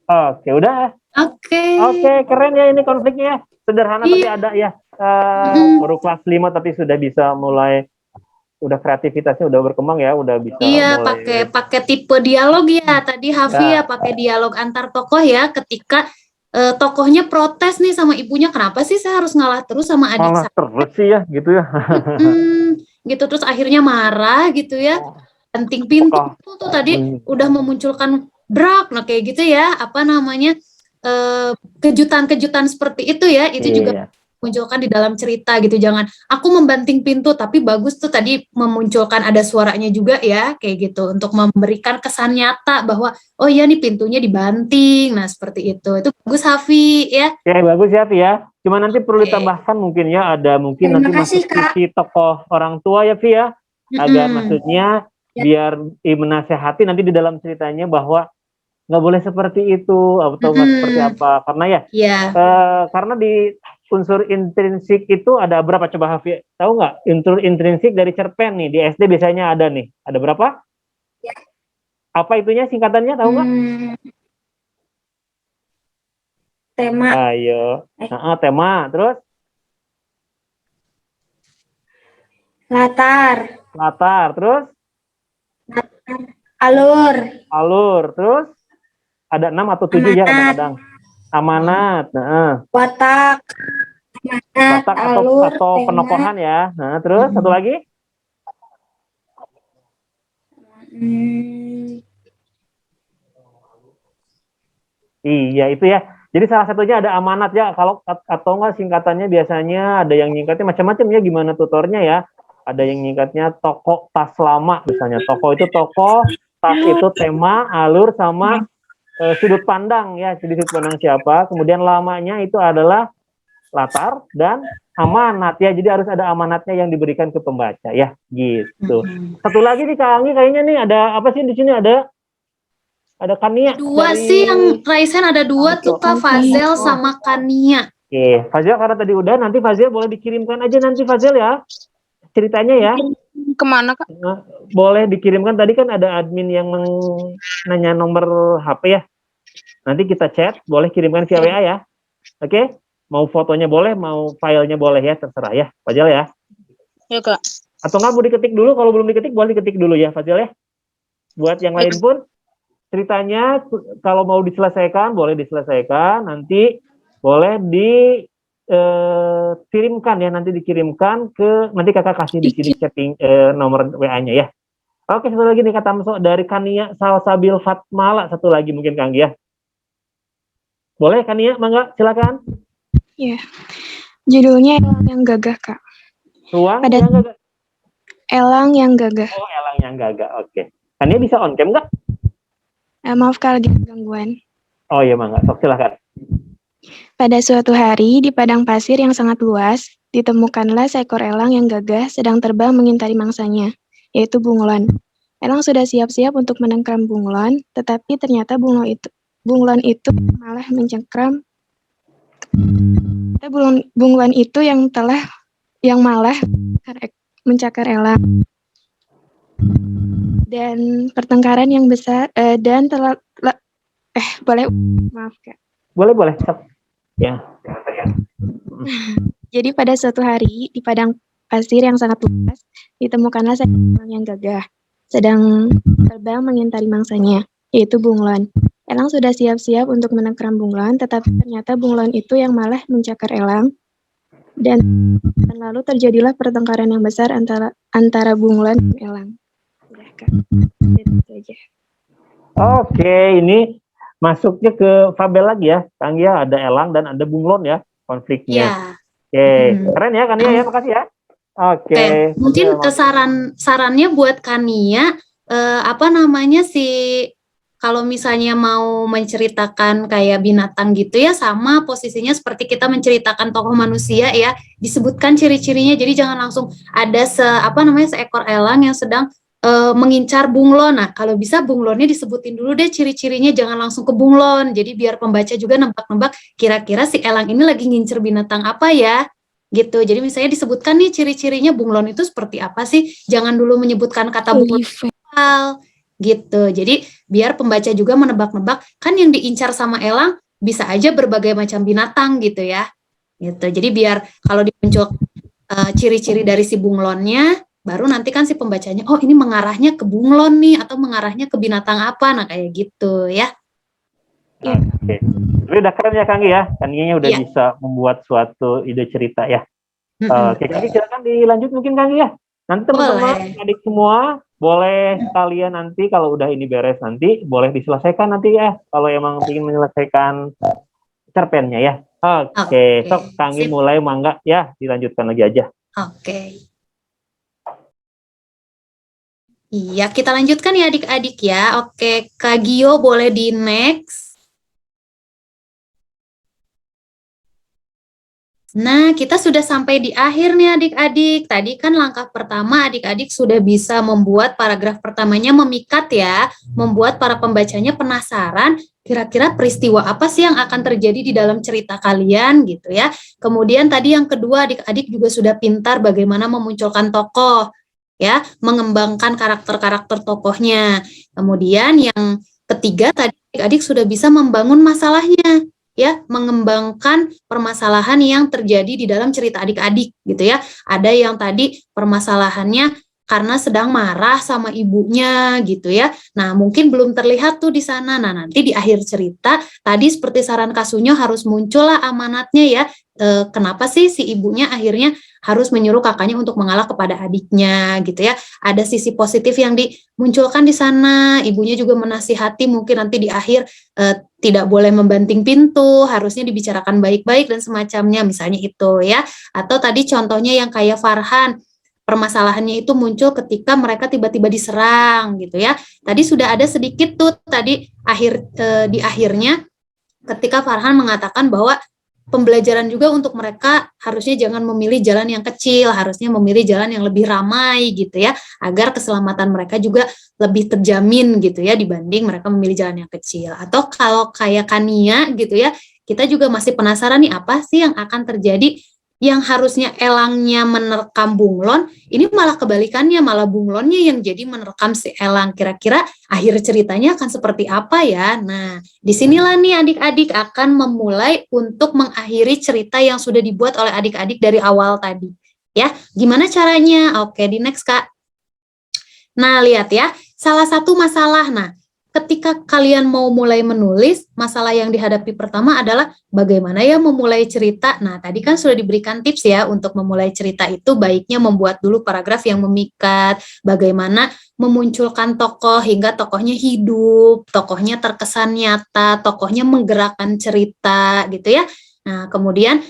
Oke, udah. Oke, keren ya ini konfliknya. Sederhana tapi ada ya. Baru kelas 5 tapi sudah bisa mulai, udah kreativitasnya udah berkembang ya, udah bisa. Iya, pakai tipe dialog ya. Tadi Hafi ya pakai dialog antar tokoh ya, ketika tokohnya protes nih sama ibunya, kenapa sih saya harus ngalah terus sama adik saya? Terus sih ya, gitu ya. Gitu, terus akhirnya marah gitu ya. Banting pintu tuh tadi udah memunculkan brak, nah kayak gitu ya, kejutan-kejutan seperti itu ya, itu juga munculkan di dalam cerita gitu. Jangan aku membanting pintu, tapi bagus tuh tadi memunculkan ada suaranya juga ya, kayak gitu, untuk memberikan kesan nyata bahwa oh iya nih pintunya dibanting. Nah seperti itu bagus Hafi ya. Ya bagus ya Fi ya. Cuma nanti perlu ditambahkan mungkin ya, ada mungkin nanti masuk sisi tokoh orang tua ya Fi ya, agar maksudnya biar menasehati nanti di dalam ceritanya bahwa nggak boleh seperti itu atau nggak seperti apa, karena ya karena di unsur intrinsik itu ada berapa? Coba Hafi, tahu nggak? Unsur intrinsik dari cerpen nih, di SD biasanya ada nih. Ada berapa? Apa itunya singkatannya, tahu nggak? Tema, Ayo. Tema, terus latar, latar, terus alur, alur, terus ada 6 atau 7 ya kadang-kadang. Amanat, watak, watak alur, atau tema. penokohan ya. Nah, terus satu lagi? Iya, itu ya. Jadi salah satunya ada amanat ya. Kalau atau enggak singkatannya biasanya ada yang nyingkatnya macam-macam ya, gimana tutornya ya. Ada yang nyingkatnya toko tas lama misalnya. Toko itu toko, tas itu tema, alur sama sudut pandang ya. Jadi sudut pandang siapa. Kemudian lamanya itu adalah latar dan amanat ya. Jadi harus ada amanatnya yang diberikan ke pembaca ya, gitu. Satu lagi nih Kak Anggi kayaknya nih ada apa sih di sini, ada Kania. Dua sih yang Raisen, ada dua tuh Kak, Fazel sama Kania. Oke, Fazel karena tadi udah, nanti Fazel boleh dikirimkan aja nanti Fazel ya. Ceritanya ya. Kemana, Kak? Nah, boleh dikirimkan, tadi kan ada admin yang nanya nomor HP ya. Nanti kita chat, boleh kirimkan via WA ya. Oke? Mau fotonya boleh, mau filenya boleh ya, terserah ya. Fazel ya. Ya, Kak. Atau nggak mau diketik dulu, kalau belum diketik boleh diketik dulu ya Fazel ya. Buat yang lain pun ceritanya kalau mau diselesaikan boleh diselesaikan, nanti boleh dikirimkan ya, nanti dikirimkan ke, nanti kakak kasih di sini chatting nomor WA-nya ya. Oke, satu lagi nih kata Tamso dari Kania Salsabil Fatmala, satu lagi mungkin Kang ya. Boleh Kania, mangga silakan. Iya. Judulnya Elang yang Gagah, Kak. Ruang Pada- yang gagah. Elang yang Gagah. Oh, elang yang gagah. Oke. Kania bisa on cam nggak? Maaf kalau ada gangguan. Oh iya mangga, sok silakan. Pada suatu hari, di padang pasir yang sangat luas, ditemukanlah seekor elang yang gagah sedang terbang mengintari mangsanya, yaitu bunglon. Elang sudah siap-siap untuk menengkram bunglon, tetapi ternyata bunglon itu malah mencengkram. Bunglon itu yang malah mencakar elang. Dan pertengkaran yang besar maaf Kak. Boleh sok. Ya. Jadi pada suatu hari di padang pasir yang sangat luas ditemukanlah seekor elang yang gagah sedang terbang mengintari mangsanya, yaitu bunglon. Elang sudah siap-siap untuk menengkram bunglon, tetapi ternyata bunglon itu yang malah mencakar elang. Dan lalu terjadilah pertengkaran yang besar antara bunglon dan elang. Udah Kak. Itu aja. Oke, ini masuknya ke fabel lagi ya, Kang ya, ada elang dan ada bunglon ya konfliknya. Ya. Oke, keren ya Kania ya, makasih ya. Oke. Mungkin sarannya buat Kania, kalau misalnya mau menceritakan kayak binatang gitu ya, sama posisinya seperti kita menceritakan tokoh manusia ya, disebutkan ciri-cirinya. Jadi jangan langsung ada seekor elang yang sedang mengincar bunglon. Nah, kalau bisa bunglonnya disebutin dulu deh ciri-cirinya, jangan langsung ke bunglon. Jadi biar pembaca juga nebak-nebak kira-kira si elang ini lagi ngincer binatang apa ya, gitu. Jadi misalnya disebutkan nih ciri-cirinya bunglon itu seperti apa sih, jangan dulu menyebutkan kata bunglon gitu. Jadi biar pembaca juga menebak-nebak, kan yang diincar sama elang bisa aja berbagai macam binatang gitu ya. Gitu. Jadi biar kalau dimuncul ciri-ciri dari si bunglonnya, baru nanti kan si pembacanya, oh ini mengarahnya ke bunglon nih, atau mengarahnya ke binatang apa, nah kayak gitu ya. Oke. Tapi udah keren ya Kang ya, Kaninya udah bisa membuat suatu ide cerita ya. Oke, Kang silakan dilanjut mungkin Kang ya. Nanti teman-teman adik semua boleh kalian nanti kalau udah ini beres nanti boleh diselesaikan nanti ya, kalau emang ingin menyelesaikan cerpennya ya. Oke. Sok Kang mulai, mangga ya, dilanjutkan lagi aja. Oke. Iya, kita lanjutkan ya adik-adik ya. Oke, Kak Gio boleh di next. Nah, kita sudah sampai di akhir nih adik-adik. Tadi kan langkah pertama adik-adik sudah bisa membuat paragraf pertamanya memikat ya, membuat para pembacanya penasaran, kira-kira peristiwa apa sih yang akan terjadi di dalam cerita kalian gitu ya. Kemudian tadi yang kedua, adik-adik juga sudah pintar bagaimana memunculkan tokoh, ya, mengembangkan karakter-karakter tokohnya. Kemudian yang ketiga tadi adik-adik sudah bisa membangun masalahnya, ya, mengembangkan permasalahan yang terjadi di dalam cerita adik-adik gitu ya. Ada yang tadi permasalahannya karena sedang marah sama ibunya gitu ya. Nah, mungkin belum terlihat tuh di sana. Nah, nanti di akhir cerita tadi seperti saran Kasunyo harus muncullah amanatnya ya. Kenapa sih si ibunya akhirnya harus menyuruh kakaknya untuk mengalah kepada adiknya gitu ya. Ada sisi positif yang dimunculkan di sana. Ibunya juga menasihati mungkin nanti di akhir tidak boleh membanting pintu, harusnya dibicarakan baik-baik dan semacamnya, misalnya itu ya. Atau tadi contohnya yang kayak Farhan, permasalahannya itu muncul ketika mereka tiba-tiba diserang gitu ya. Tadi sudah ada sedikit tuh tadi di akhirnya ketika Farhan mengatakan bahwa pembelajaran juga untuk mereka harusnya jangan memilih jalan yang kecil, harusnya memilih jalan yang lebih ramai gitu ya, agar keselamatan mereka juga lebih terjamin gitu ya dibanding mereka memilih jalan yang kecil. Atau kalau kayak Kania gitu ya, kita juga masih penasaran nih apa sih yang akan terjadi, yang harusnya Elangnya menerkam Bunglon, ini malah kebalikannya, malah Bunglonnya yang jadi menerkam si Elang. Kira-kira akhir ceritanya akan seperti apa ya? Nah, disinilah nih adik-adik akan memulai untuk mengakhiri cerita yang sudah dibuat oleh adik-adik dari awal tadi. Ya, gimana caranya? Oke, di next Kak. Nah, lihat ya, salah satu masalah. Nah, ketika kalian mau mulai menulis, masalah yang dihadapi pertama adalah bagaimana ya memulai cerita. Nah, tadi kan sudah diberikan tips ya untuk memulai cerita itu baiknya membuat dulu paragraf yang memikat, bagaimana memunculkan tokoh hingga tokohnya hidup, tokohnya terkesan nyata, tokohnya menggerakkan cerita gitu ya. Nah, kemudian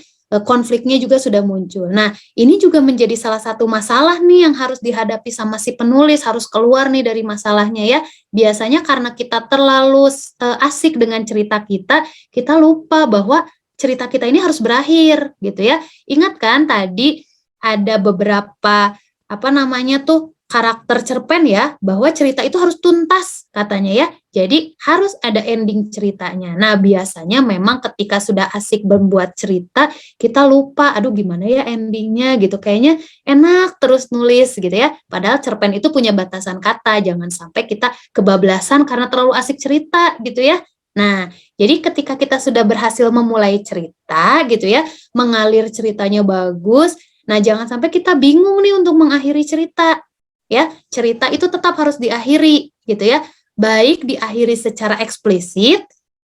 konfliknya juga sudah muncul. Nah, ini juga menjadi salah satu masalah nih yang harus dihadapi sama si penulis, harus keluar nih dari masalahnya ya. Biasanya karena kita terlalu asik dengan cerita kita lupa bahwa cerita kita ini harus berakhir gitu ya. Ingat kan tadi ada beberapa karakter cerpen ya, bahwa cerita itu harus tuntas katanya ya. Jadi harus ada ending ceritanya. Nah, biasanya memang ketika sudah asik membuat cerita, kita lupa, aduh gimana ya endingnya gitu. Kayaknya enak terus nulis gitu ya. Padahal cerpen itu punya batasan kata, jangan sampai kita kebablasan karena terlalu asik cerita gitu ya. Nah, jadi ketika kita sudah berhasil memulai cerita gitu ya, mengalir ceritanya bagus, nah jangan sampai kita bingung nih untuk mengakhiri cerita. Ya, cerita itu tetap harus diakhiri gitu ya. Baik diakhiri secara eksplisit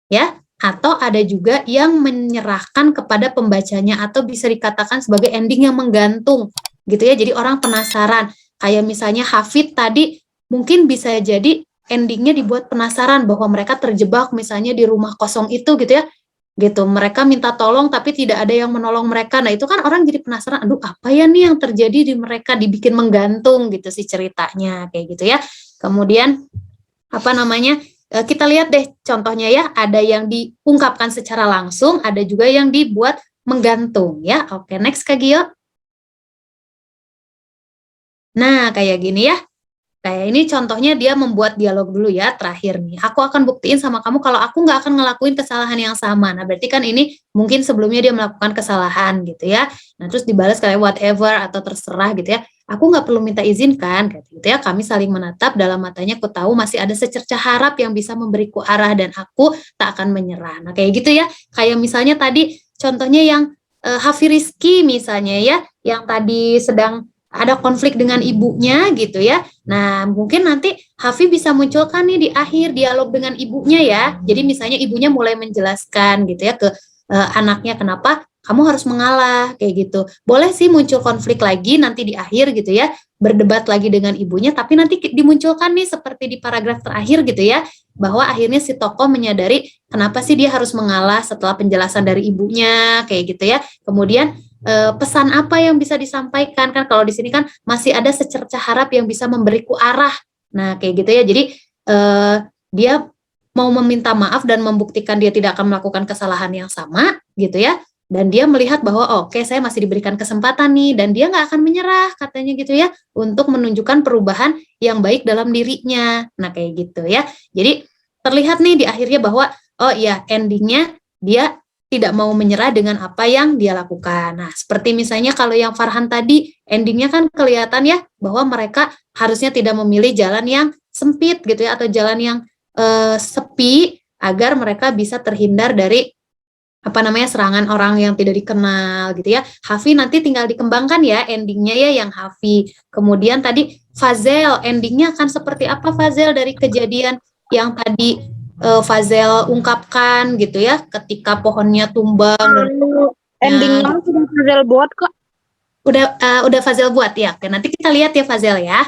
ya, atau ada juga yang menyerahkan kepada pembacanya atau bisa dikatakan sebagai ending yang menggantung gitu ya. Jadi orang penasaran. Kayak misalnya Hafid tadi mungkin bisa jadi endingnya dibuat penasaran bahwa mereka terjebak misalnya di rumah kosong itu gitu ya. Gitu, mereka minta tolong tapi tidak ada yang menolong mereka. Nah, itu kan orang jadi penasaran, aduh apa ya nih yang terjadi di mereka, dibikin menggantung gitu sih ceritanya kayak gitu ya. Kemudian kita lihat deh contohnya ya, ada yang diungkapkan secara langsung, ada juga yang dibuat menggantung ya. Oke, next Kak Gio. Nah, kayak gini ya. Kayak ini contohnya dia membuat dialog dulu ya, terakhir nih. Aku akan buktiin sama kamu kalau aku nggak akan ngelakuin kesalahan yang sama. Nah, berarti kan ini mungkin sebelumnya dia melakukan kesalahan gitu ya. Nah, terus dibalas kayak whatever atau terserah gitu ya. Aku nggak perlu minta izin kan, gitu ya. Kami saling menatap, dalam matanya ku tahu masih ada secercah harap yang bisa memberiku arah dan aku tak akan menyerah. Nah, kayak gitu ya. Kayak misalnya tadi contohnya yang Hafi Rizky misalnya ya, yang tadi sedang ada konflik dengan ibunya gitu ya. Nah, mungkin nanti Hafi bisa munculkan nih di akhir dialog dengan ibunya ya. Jadi misalnya ibunya mulai menjelaskan gitu ya ke anaknya kenapa kamu harus mengalah kayak gitu. Boleh sih muncul konflik lagi nanti di akhir gitu ya, berdebat lagi dengan ibunya, tapi nanti dimunculkan nih seperti di paragraf terakhir gitu ya, bahwa akhirnya si tokoh menyadari kenapa sih dia harus mengalah setelah penjelasan dari ibunya kayak gitu ya. Kemudian pesan apa yang bisa disampaikan, kan kalau di sini kan masih ada secercah harap yang bisa memberiku arah. Nah, kayak gitu ya. Jadi dia mau meminta maaf dan membuktikan dia tidak akan melakukan kesalahan yang sama gitu ya. Dan dia melihat bahwa oke, saya masih diberikan kesempatan nih, dan dia nggak akan menyerah katanya gitu ya, untuk menunjukkan perubahan yang baik dalam dirinya. Nah, kayak gitu ya. Jadi terlihat nih di akhirnya bahwa oh iya, endingnya dia tidak mau menyerah dengan apa yang dia lakukan. Nah, seperti misalnya kalau yang Farhan tadi, endingnya kan kelihatan ya bahwa mereka harusnya tidak memilih jalan yang sempit gitu ya, atau jalan yang sepi agar mereka bisa terhindar dari serangan orang yang tidak dikenal gitu ya. Hafi nanti tinggal dikembangkan ya endingnya ya yang Hafi. Kemudian tadi Fazel, endingnya akan seperti apa Fazel dari kejadian yang tadi Fazel ungkapkan gitu ya, ketika pohonnya tumbang. Endingnya sudah Fazel buat kok. Udah Fazel buat ya. Oke, nanti kita lihat ya Fazel ya.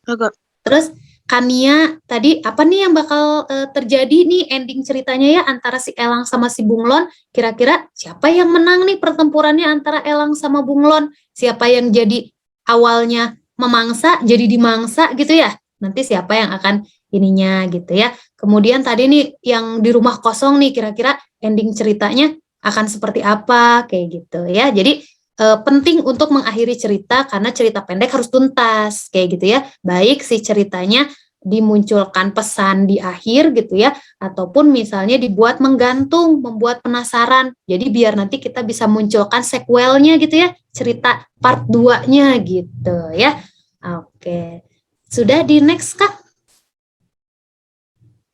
Oke. Terus Kania tadi apa nih yang bakal terjadi nih ending ceritanya ya antara si Elang sama si Bunglon? Kira-kira siapa yang menang nih pertempurannya antara Elang sama Bunglon? Siapa yang jadi awalnya memangsa jadi dimangsa gitu ya? Nanti siapa yang akan ininya gitu ya. Kemudian tadi nih yang di rumah kosong nih kira-kira ending ceritanya akan seperti apa kayak gitu ya. Jadi penting untuk mengakhiri cerita karena cerita pendek harus tuntas kayak gitu ya. Baik si ceritanya dimunculkan pesan di akhir gitu ya, ataupun misalnya dibuat menggantung, membuat penasaran. Jadi biar nanti kita bisa munculkan sequelnya gitu ya, cerita part 2-nya gitu ya. Oke. Sudah di next Kak?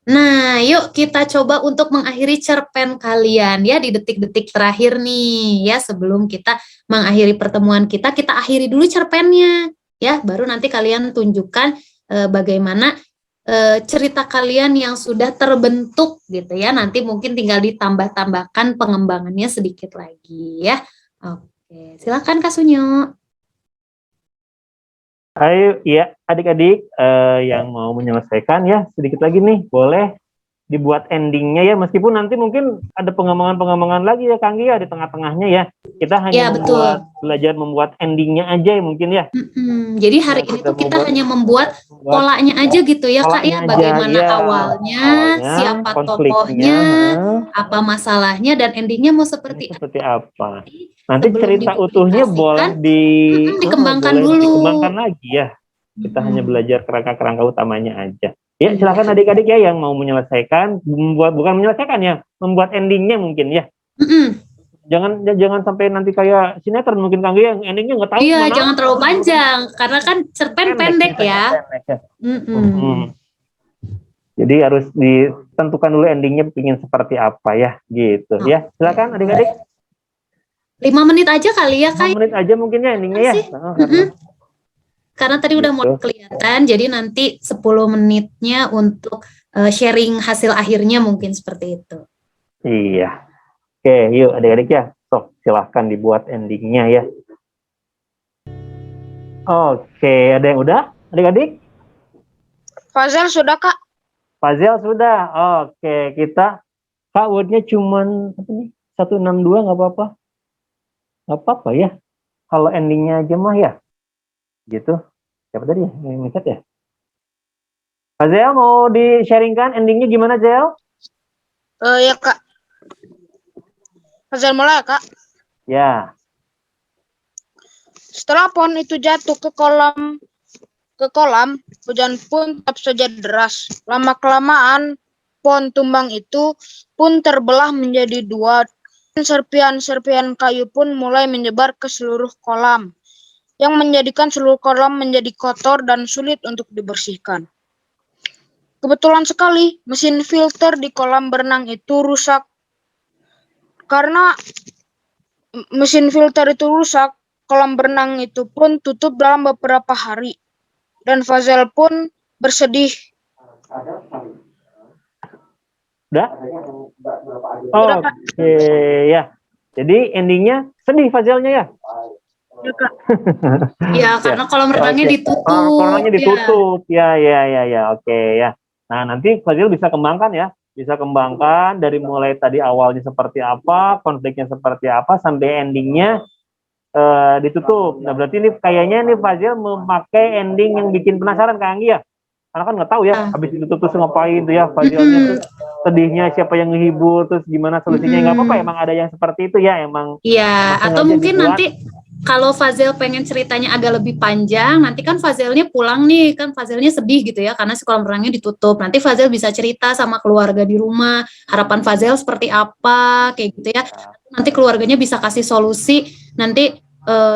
Nah, yuk kita coba untuk mengakhiri cerpen kalian ya di detik-detik terakhir nih ya, sebelum kita mengakhiri pertemuan kita akhiri dulu cerpennya ya, baru nanti kalian tunjukkan bagaimana cerita kalian yang sudah terbentuk gitu ya, nanti mungkin tinggal ditambah-tambahkan pengembangannya sedikit lagi ya. Oke, silakan Kak Sunyo. Ayo, ya adik-adik yang mau menyelesaikan ya sedikit lagi nih, boleh dibuat endingnya ya, meskipun nanti mungkin ada pengembangan lagi ya Kang Gia di tengah-tengahnya ya. Kita hanya belajar membuat endingnya aja ya mungkin ya. Jadi hari ini tuh kita hanya membuat polanya aja gitu ya Kak ya, bagaimana awalnya, siapa tokohnya, apa masalahnya, dan endingnya mau seperti apa. Nanti cerita utuhnya boleh dikembangkan dikembangkan lagi ya. Kita hanya belajar kerangka-kerangka utamanya aja. Ya, silakan adik-adik ya yang mau menyelesaikan, bukan menyelesaikan ya, membuat endingnya mungkin ya. Jangan sampai nanti kayak sinetron mungkin Kang yang endingnya nggak tahu. Iya, jangan terlalu panjang karena kan cerpen pendek ya. Jadi harus ditentukan dulu endingnya ingin seperti apa ya, gitu ya. Silakan adik-adik. 5 menit aja kali ya Kak. 5 menit aja mungkin ya endingnya ya. Karena tadi udah mulai kelihatan, jadi nanti 10 menitnya untuk sharing hasil akhirnya mungkin seperti itu. Iya. Oke, yuk adik-adik ya. Sok, silahkan dibuat endingnya ya. Oke, ada yang udah adik-adik? Fazel sudah Kak? Fazel sudah. Oke, kita Kak wordnya cuman 162 nggak apa-apa. Nggak apa-apa ya. Kalau endingnya aja mah ya. Gitu. Siapa tadi ya yang ngecat ya? Fazel mau di-sharingkan endingnya gimana, Zel? Ya Kak. Fazel mulai Kak. Ya. Setelah pohon itu jatuh ke kolam, hujan pun tetap saja deras. Lama-kelamaan pohon tumbang itu pun terbelah menjadi 2. Serpihan-serpihan kayu pun mulai menyebar ke seluruh kolam, yang menjadikan seluruh kolam menjadi kotor dan sulit untuk dibersihkan. Kebetulan sekali, mesin filter di kolam berenang itu rusak. Karena mesin filter itu rusak, kolam berenang itu pun tutup dalam beberapa hari. Dan Fazel pun bersedih. Udah? Oke, ya. Jadi endingnya sedih Fazelnya ya? Ya, karena kolam renangnya ditutup. Kolam renangnya ditutup. Ya. Oke ya. Nah, nanti Fazil bisa kembangkan ya. Bisa kembangkan dari mulai tadi awalnya seperti apa, konfliknya seperti apa, sampai endingnya ditutup. Nah, berarti ini kayaknya nih Fazil memakai ending yang bikin penasaran Kak Anggi ya. Karena kan nggak tahu ya, habis ditutup terus ngapain tuh ya Fazilnya tuh, sedihnya siapa yang ngehibur, terus gimana solusinya. Nggak apa-apa, emang ada yang seperti itu ya, emang. Iya, atau mungkin dibuat. nanti kalau Fazel pengen ceritanya agak lebih panjang, nanti kan Fazelnya pulang nih, kan Fazelnya sedih gitu ya, karena si kolam renangnya ditutup. Nanti Fazel bisa cerita sama keluarga di rumah, harapan Fazel seperti apa, kayak gitu ya. Nanti keluarganya bisa kasih solusi, nanti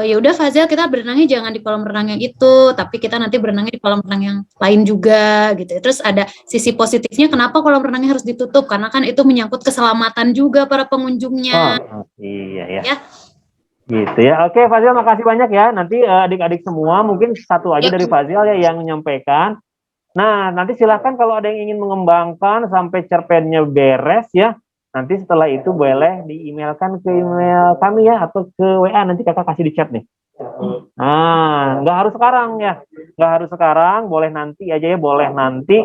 ya udah Fazel kita berenangnya jangan di kolam renang yang itu, tapi kita nanti berenangnya di kolam renang yang lain juga gitu. Terus ada sisi positifnya kenapa kolam renangnya harus ditutup, karena kan itu menyangkut keselamatan juga para pengunjungnya. Iya ya. Ya. Gitu ya. Oke, Fazil makasih banyak ya. Nanti adik-adik semua mungkin satu aja dari Fazil ya yang menyampaikan. Nah, nanti silahkan kalau ada yang ingin mengembangkan sampai cerpennya beres ya. Nanti setelah itu boleh di-emailkan ke email kami ya atau ke WA, nanti kakak kasih di chat nih. Nah, nggak harus sekarang ya. Nggak harus sekarang, boleh nanti aja ya, boleh nanti.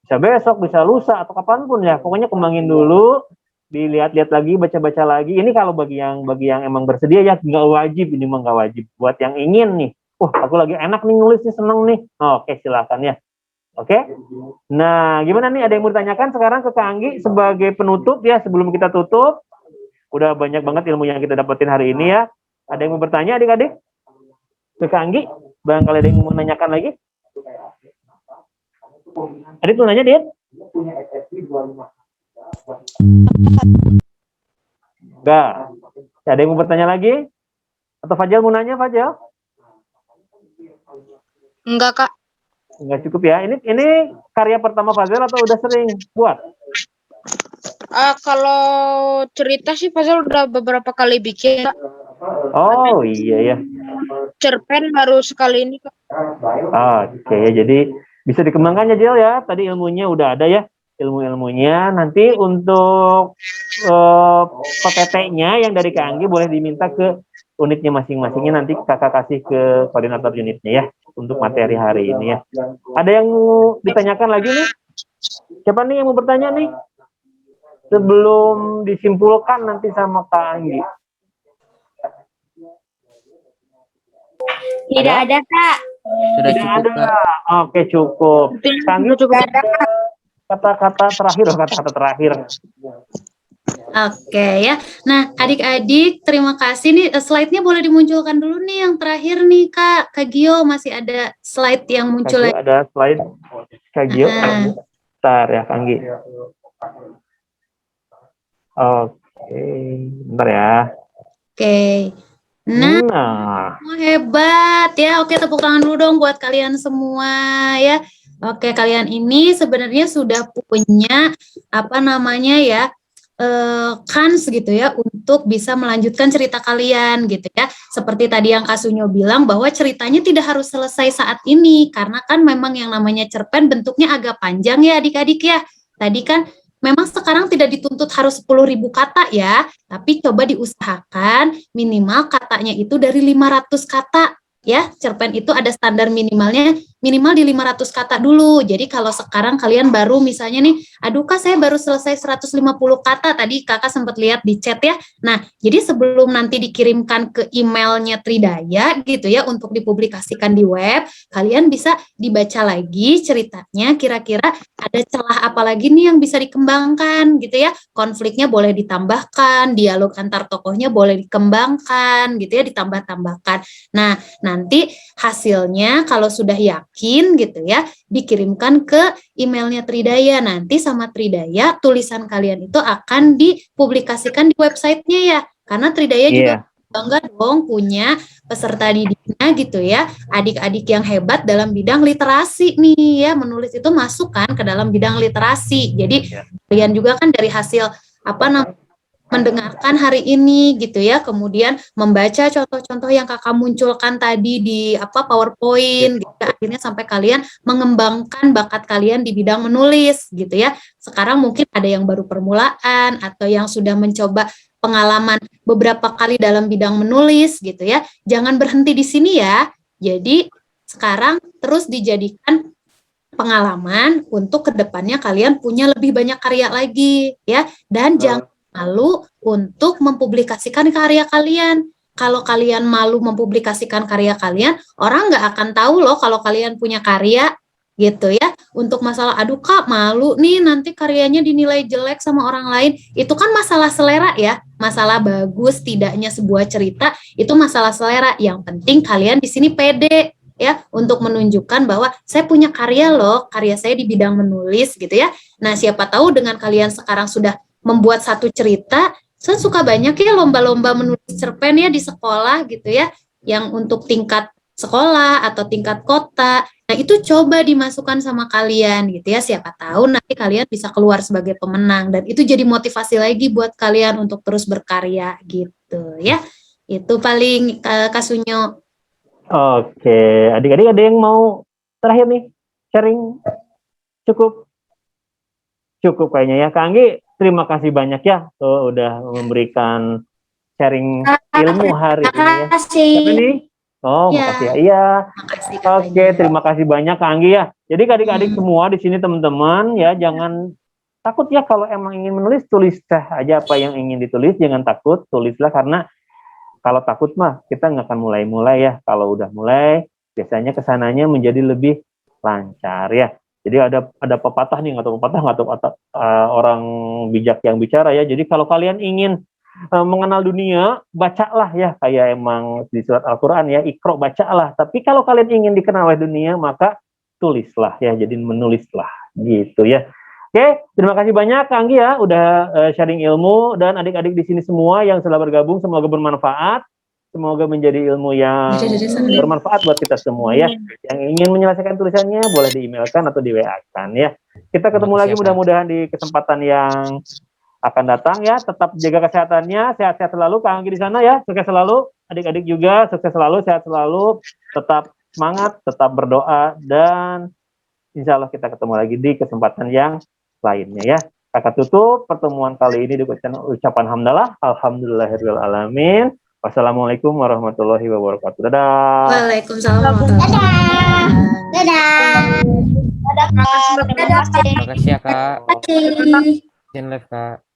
Bisa besok, bisa lusa, atau kapanpun ya. Pokoknya kembangin dulu, dilihat-lihat lagi, baca-baca lagi. Ini kalau bagi yang emang bersedia ya, nggak wajib, ini mah nggak wajib. Buat yang ingin nih, aku lagi enak nih nulisnya, seneng nih. Oke, silakan ya. Oke, nah gimana nih, ada yang mau ditanyakan sekarang ke Kak Anggi sebagai penutup ya, sebelum kita tutup. Udah banyak banget ilmu yang kita dapetin hari ini ya. Ada yang mau bertanya adik-adik ke Kak Anggi? Barangkali ada yang mau menanyakan lagi? Adik mau nanya, Dit? Enggak. Ada yang mau bertanya lagi? Atau Fajal mau nanya, Fajal? Enggak, Kak. Enggak cukup ya. Ini karya pertama Fazil atau udah sering buat? Kalau cerita sih Fazil udah beberapa kali bikin, Kak. Oh iya ya. Cerpen baru sekali ini, Kak. Oke ya, jadi bisa dikembangkan ya Jel ya. Tadi ilmunya udah ada ya, ilmu-ilmunya. Nanti untuk PPT-nya yang dari Kak Anggi boleh diminta ke unitnya masing-masingnya, nanti kakak kasih ke koordinator unitnya ya untuk materi hari ini ya. Ada yang mau ditanyakan lagi nih? Siapa nih yang mau bertanya nih? Sebelum disimpulkan nanti sama Kak Anggi. Tidak ada, Kak. Sudah Tidak cukup, ada. Kak. Oke, cukup. Kak Anggi, Cukup. kata-kata terakhir. Oke ya. Nah, adik-adik, terima kasih nih. Slide-nya boleh dimunculkan dulu nih yang terakhir nih, Kak. Kak Gio, masih ada slide yang muncul lagi. Ada slide Kak Gio. Bentar ya, Kak Anggi. Oke, bentar ya. Oke. Nah, hebat ya. Oke, tepuk tangan dulu dong buat kalian semua ya. Oke, kalian ini sebenarnya sudah punya apa namanya ya, kans gitu ya untuk bisa melanjutkan cerita kalian gitu ya. Seperti tadi yang Kak Sunyo bilang bahwa ceritanya tidak harus selesai saat ini, karena kan memang yang namanya cerpen bentuknya agak panjang ya adik-adik ya. Tadi kan memang sekarang tidak dituntut harus 10.000 kata ya, tapi coba diusahakan minimal katanya itu dari 500 kata. Ya, cerpen itu ada standar minimalnya, minimal di 500 kata dulu. Jadi kalau sekarang kalian baru misalnya nih, aduh Kak saya baru selesai 150 kata, tadi Kakak sempat lihat di chat ya. Nah, jadi sebelum nanti dikirimkan ke emailnya Tridaya gitu ya, untuk dipublikasikan di web, kalian bisa dibaca lagi ceritanya, kira-kira ada celah apa lagi nih yang bisa dikembangkan gitu ya. Konfliknya boleh ditambahkan, dialog antar tokohnya boleh dikembangkan gitu ya, ditambah-tambahkan. Nah, nanti hasilnya kalau sudah yakin gitu ya, dikirimkan ke emailnya Tridaya. Nanti sama Tridaya tulisan kalian itu akan dipublikasikan di websitenya ya. Karena Tridaya juga bangga dong punya peserta didiknya gitu ya, adik-adik yang hebat dalam bidang literasi nih ya. Menulis itu masuk kan ke dalam bidang literasi. Jadi kalian juga kan dari hasil apa namanya mendengarkan hari ini gitu ya, kemudian membaca contoh-contoh yang Kakak munculkan tadi di PowerPoint gitu, akhirnya sampai kalian mengembangkan bakat kalian di bidang menulis gitu ya. Sekarang mungkin ada yang baru permulaan atau yang sudah mencoba pengalaman beberapa kali dalam bidang menulis gitu ya. Jangan berhenti di sini ya. Jadi sekarang terus dijadikan pengalaman untuk kedepannya kalian punya lebih banyak karya lagi ya, dan jangan malu untuk mempublikasikan karya kalian. Kalau kalian malu mempublikasikan karya kalian, orang nggak akan tahu loh kalau kalian punya karya gitu ya. Untuk masalah aduh Kak malu nih nanti karyanya dinilai jelek sama orang lain, itu kan masalah selera ya, masalah bagus tidaknya sebuah cerita itu masalah selera. Yang penting kalian di sini pede ya untuk menunjukkan bahwa saya punya karya loh, karya saya di bidang menulis gitu ya. Nah, siapa tahu dengan kalian sekarang sudah membuat satu cerita, saya suka banyak ya lomba-lomba menulis cerpen ya di sekolah gitu ya, yang untuk tingkat sekolah atau tingkat kota. Nah, itu coba dimasukkan sama kalian gitu ya. Siapa tahu nanti kalian bisa keluar sebagai pemenang dan itu jadi motivasi lagi buat kalian untuk terus berkarya gitu ya. Itu paling Kak Sunyo. Oke, adik-adik ada yang mau terakhir nih sharing? Cukup? Cukup kayaknya ya. Kak Anggi, terima kasih banyak ya tuh udah memberikan sharing ilmu hari ini ya. Siapa nih? Oh, Ya. makasih ya. Iya. Makasih Kak Oke, Tanya. terima kasih banyak Kak Anggi ya. Jadi adik-adik semua di sini teman-teman ya, jangan takut ya kalau emang ingin menulis, tulis aja apa yang ingin ditulis, jangan takut, tulislah karena kalau takut mah kita nggak akan mulai-mulai ya. Kalau udah mulai, biasanya kesananya menjadi lebih lancar ya. Jadi ada pepatah nih, nggak tahu orang bijak yang bicara ya. Jadi kalau kalian ingin mengenal dunia, bacalah ya, kayak emang di surat Al-Quran ya, Iqra, bacalah. Tapi kalau kalian ingin dikenal oleh dunia, maka tulislah ya, jadi menulislah gitu ya. Oke, terima kasih banyak Kak Anggi ya, udah sharing ilmu, dan adik-adik di sini semua yang sudah bergabung, semoga bermanfaat, semoga menjadi ilmu yang bermanfaat buat kita semua ya. Yang ingin menyelesaikan tulisannya, boleh di-emailkan atau di WA-kan ya. Kita ketemu lagi mudah-mudahan di kesempatan yang akan datang ya. Tetap jaga kesehatannya, sehat-sehat selalu Kak Anggi di sana ya, sukses selalu, adik-adik juga sukses selalu, sehat selalu, tetap semangat, tetap berdoa, dan insya Allah kita ketemu lagi di kesempatan yang lainnya ya. Kakak tutup pertemuan kali ini dengan ucapan hamdalah, alhamdulillahirabbil alamin. Wassalamualaikum warahmatullahi wabarakatuh. Dadah. Waalaikumsalam. Dadah. Terima kasih. Terima kasih ya Kak. Terima kasih. Izin live Kak.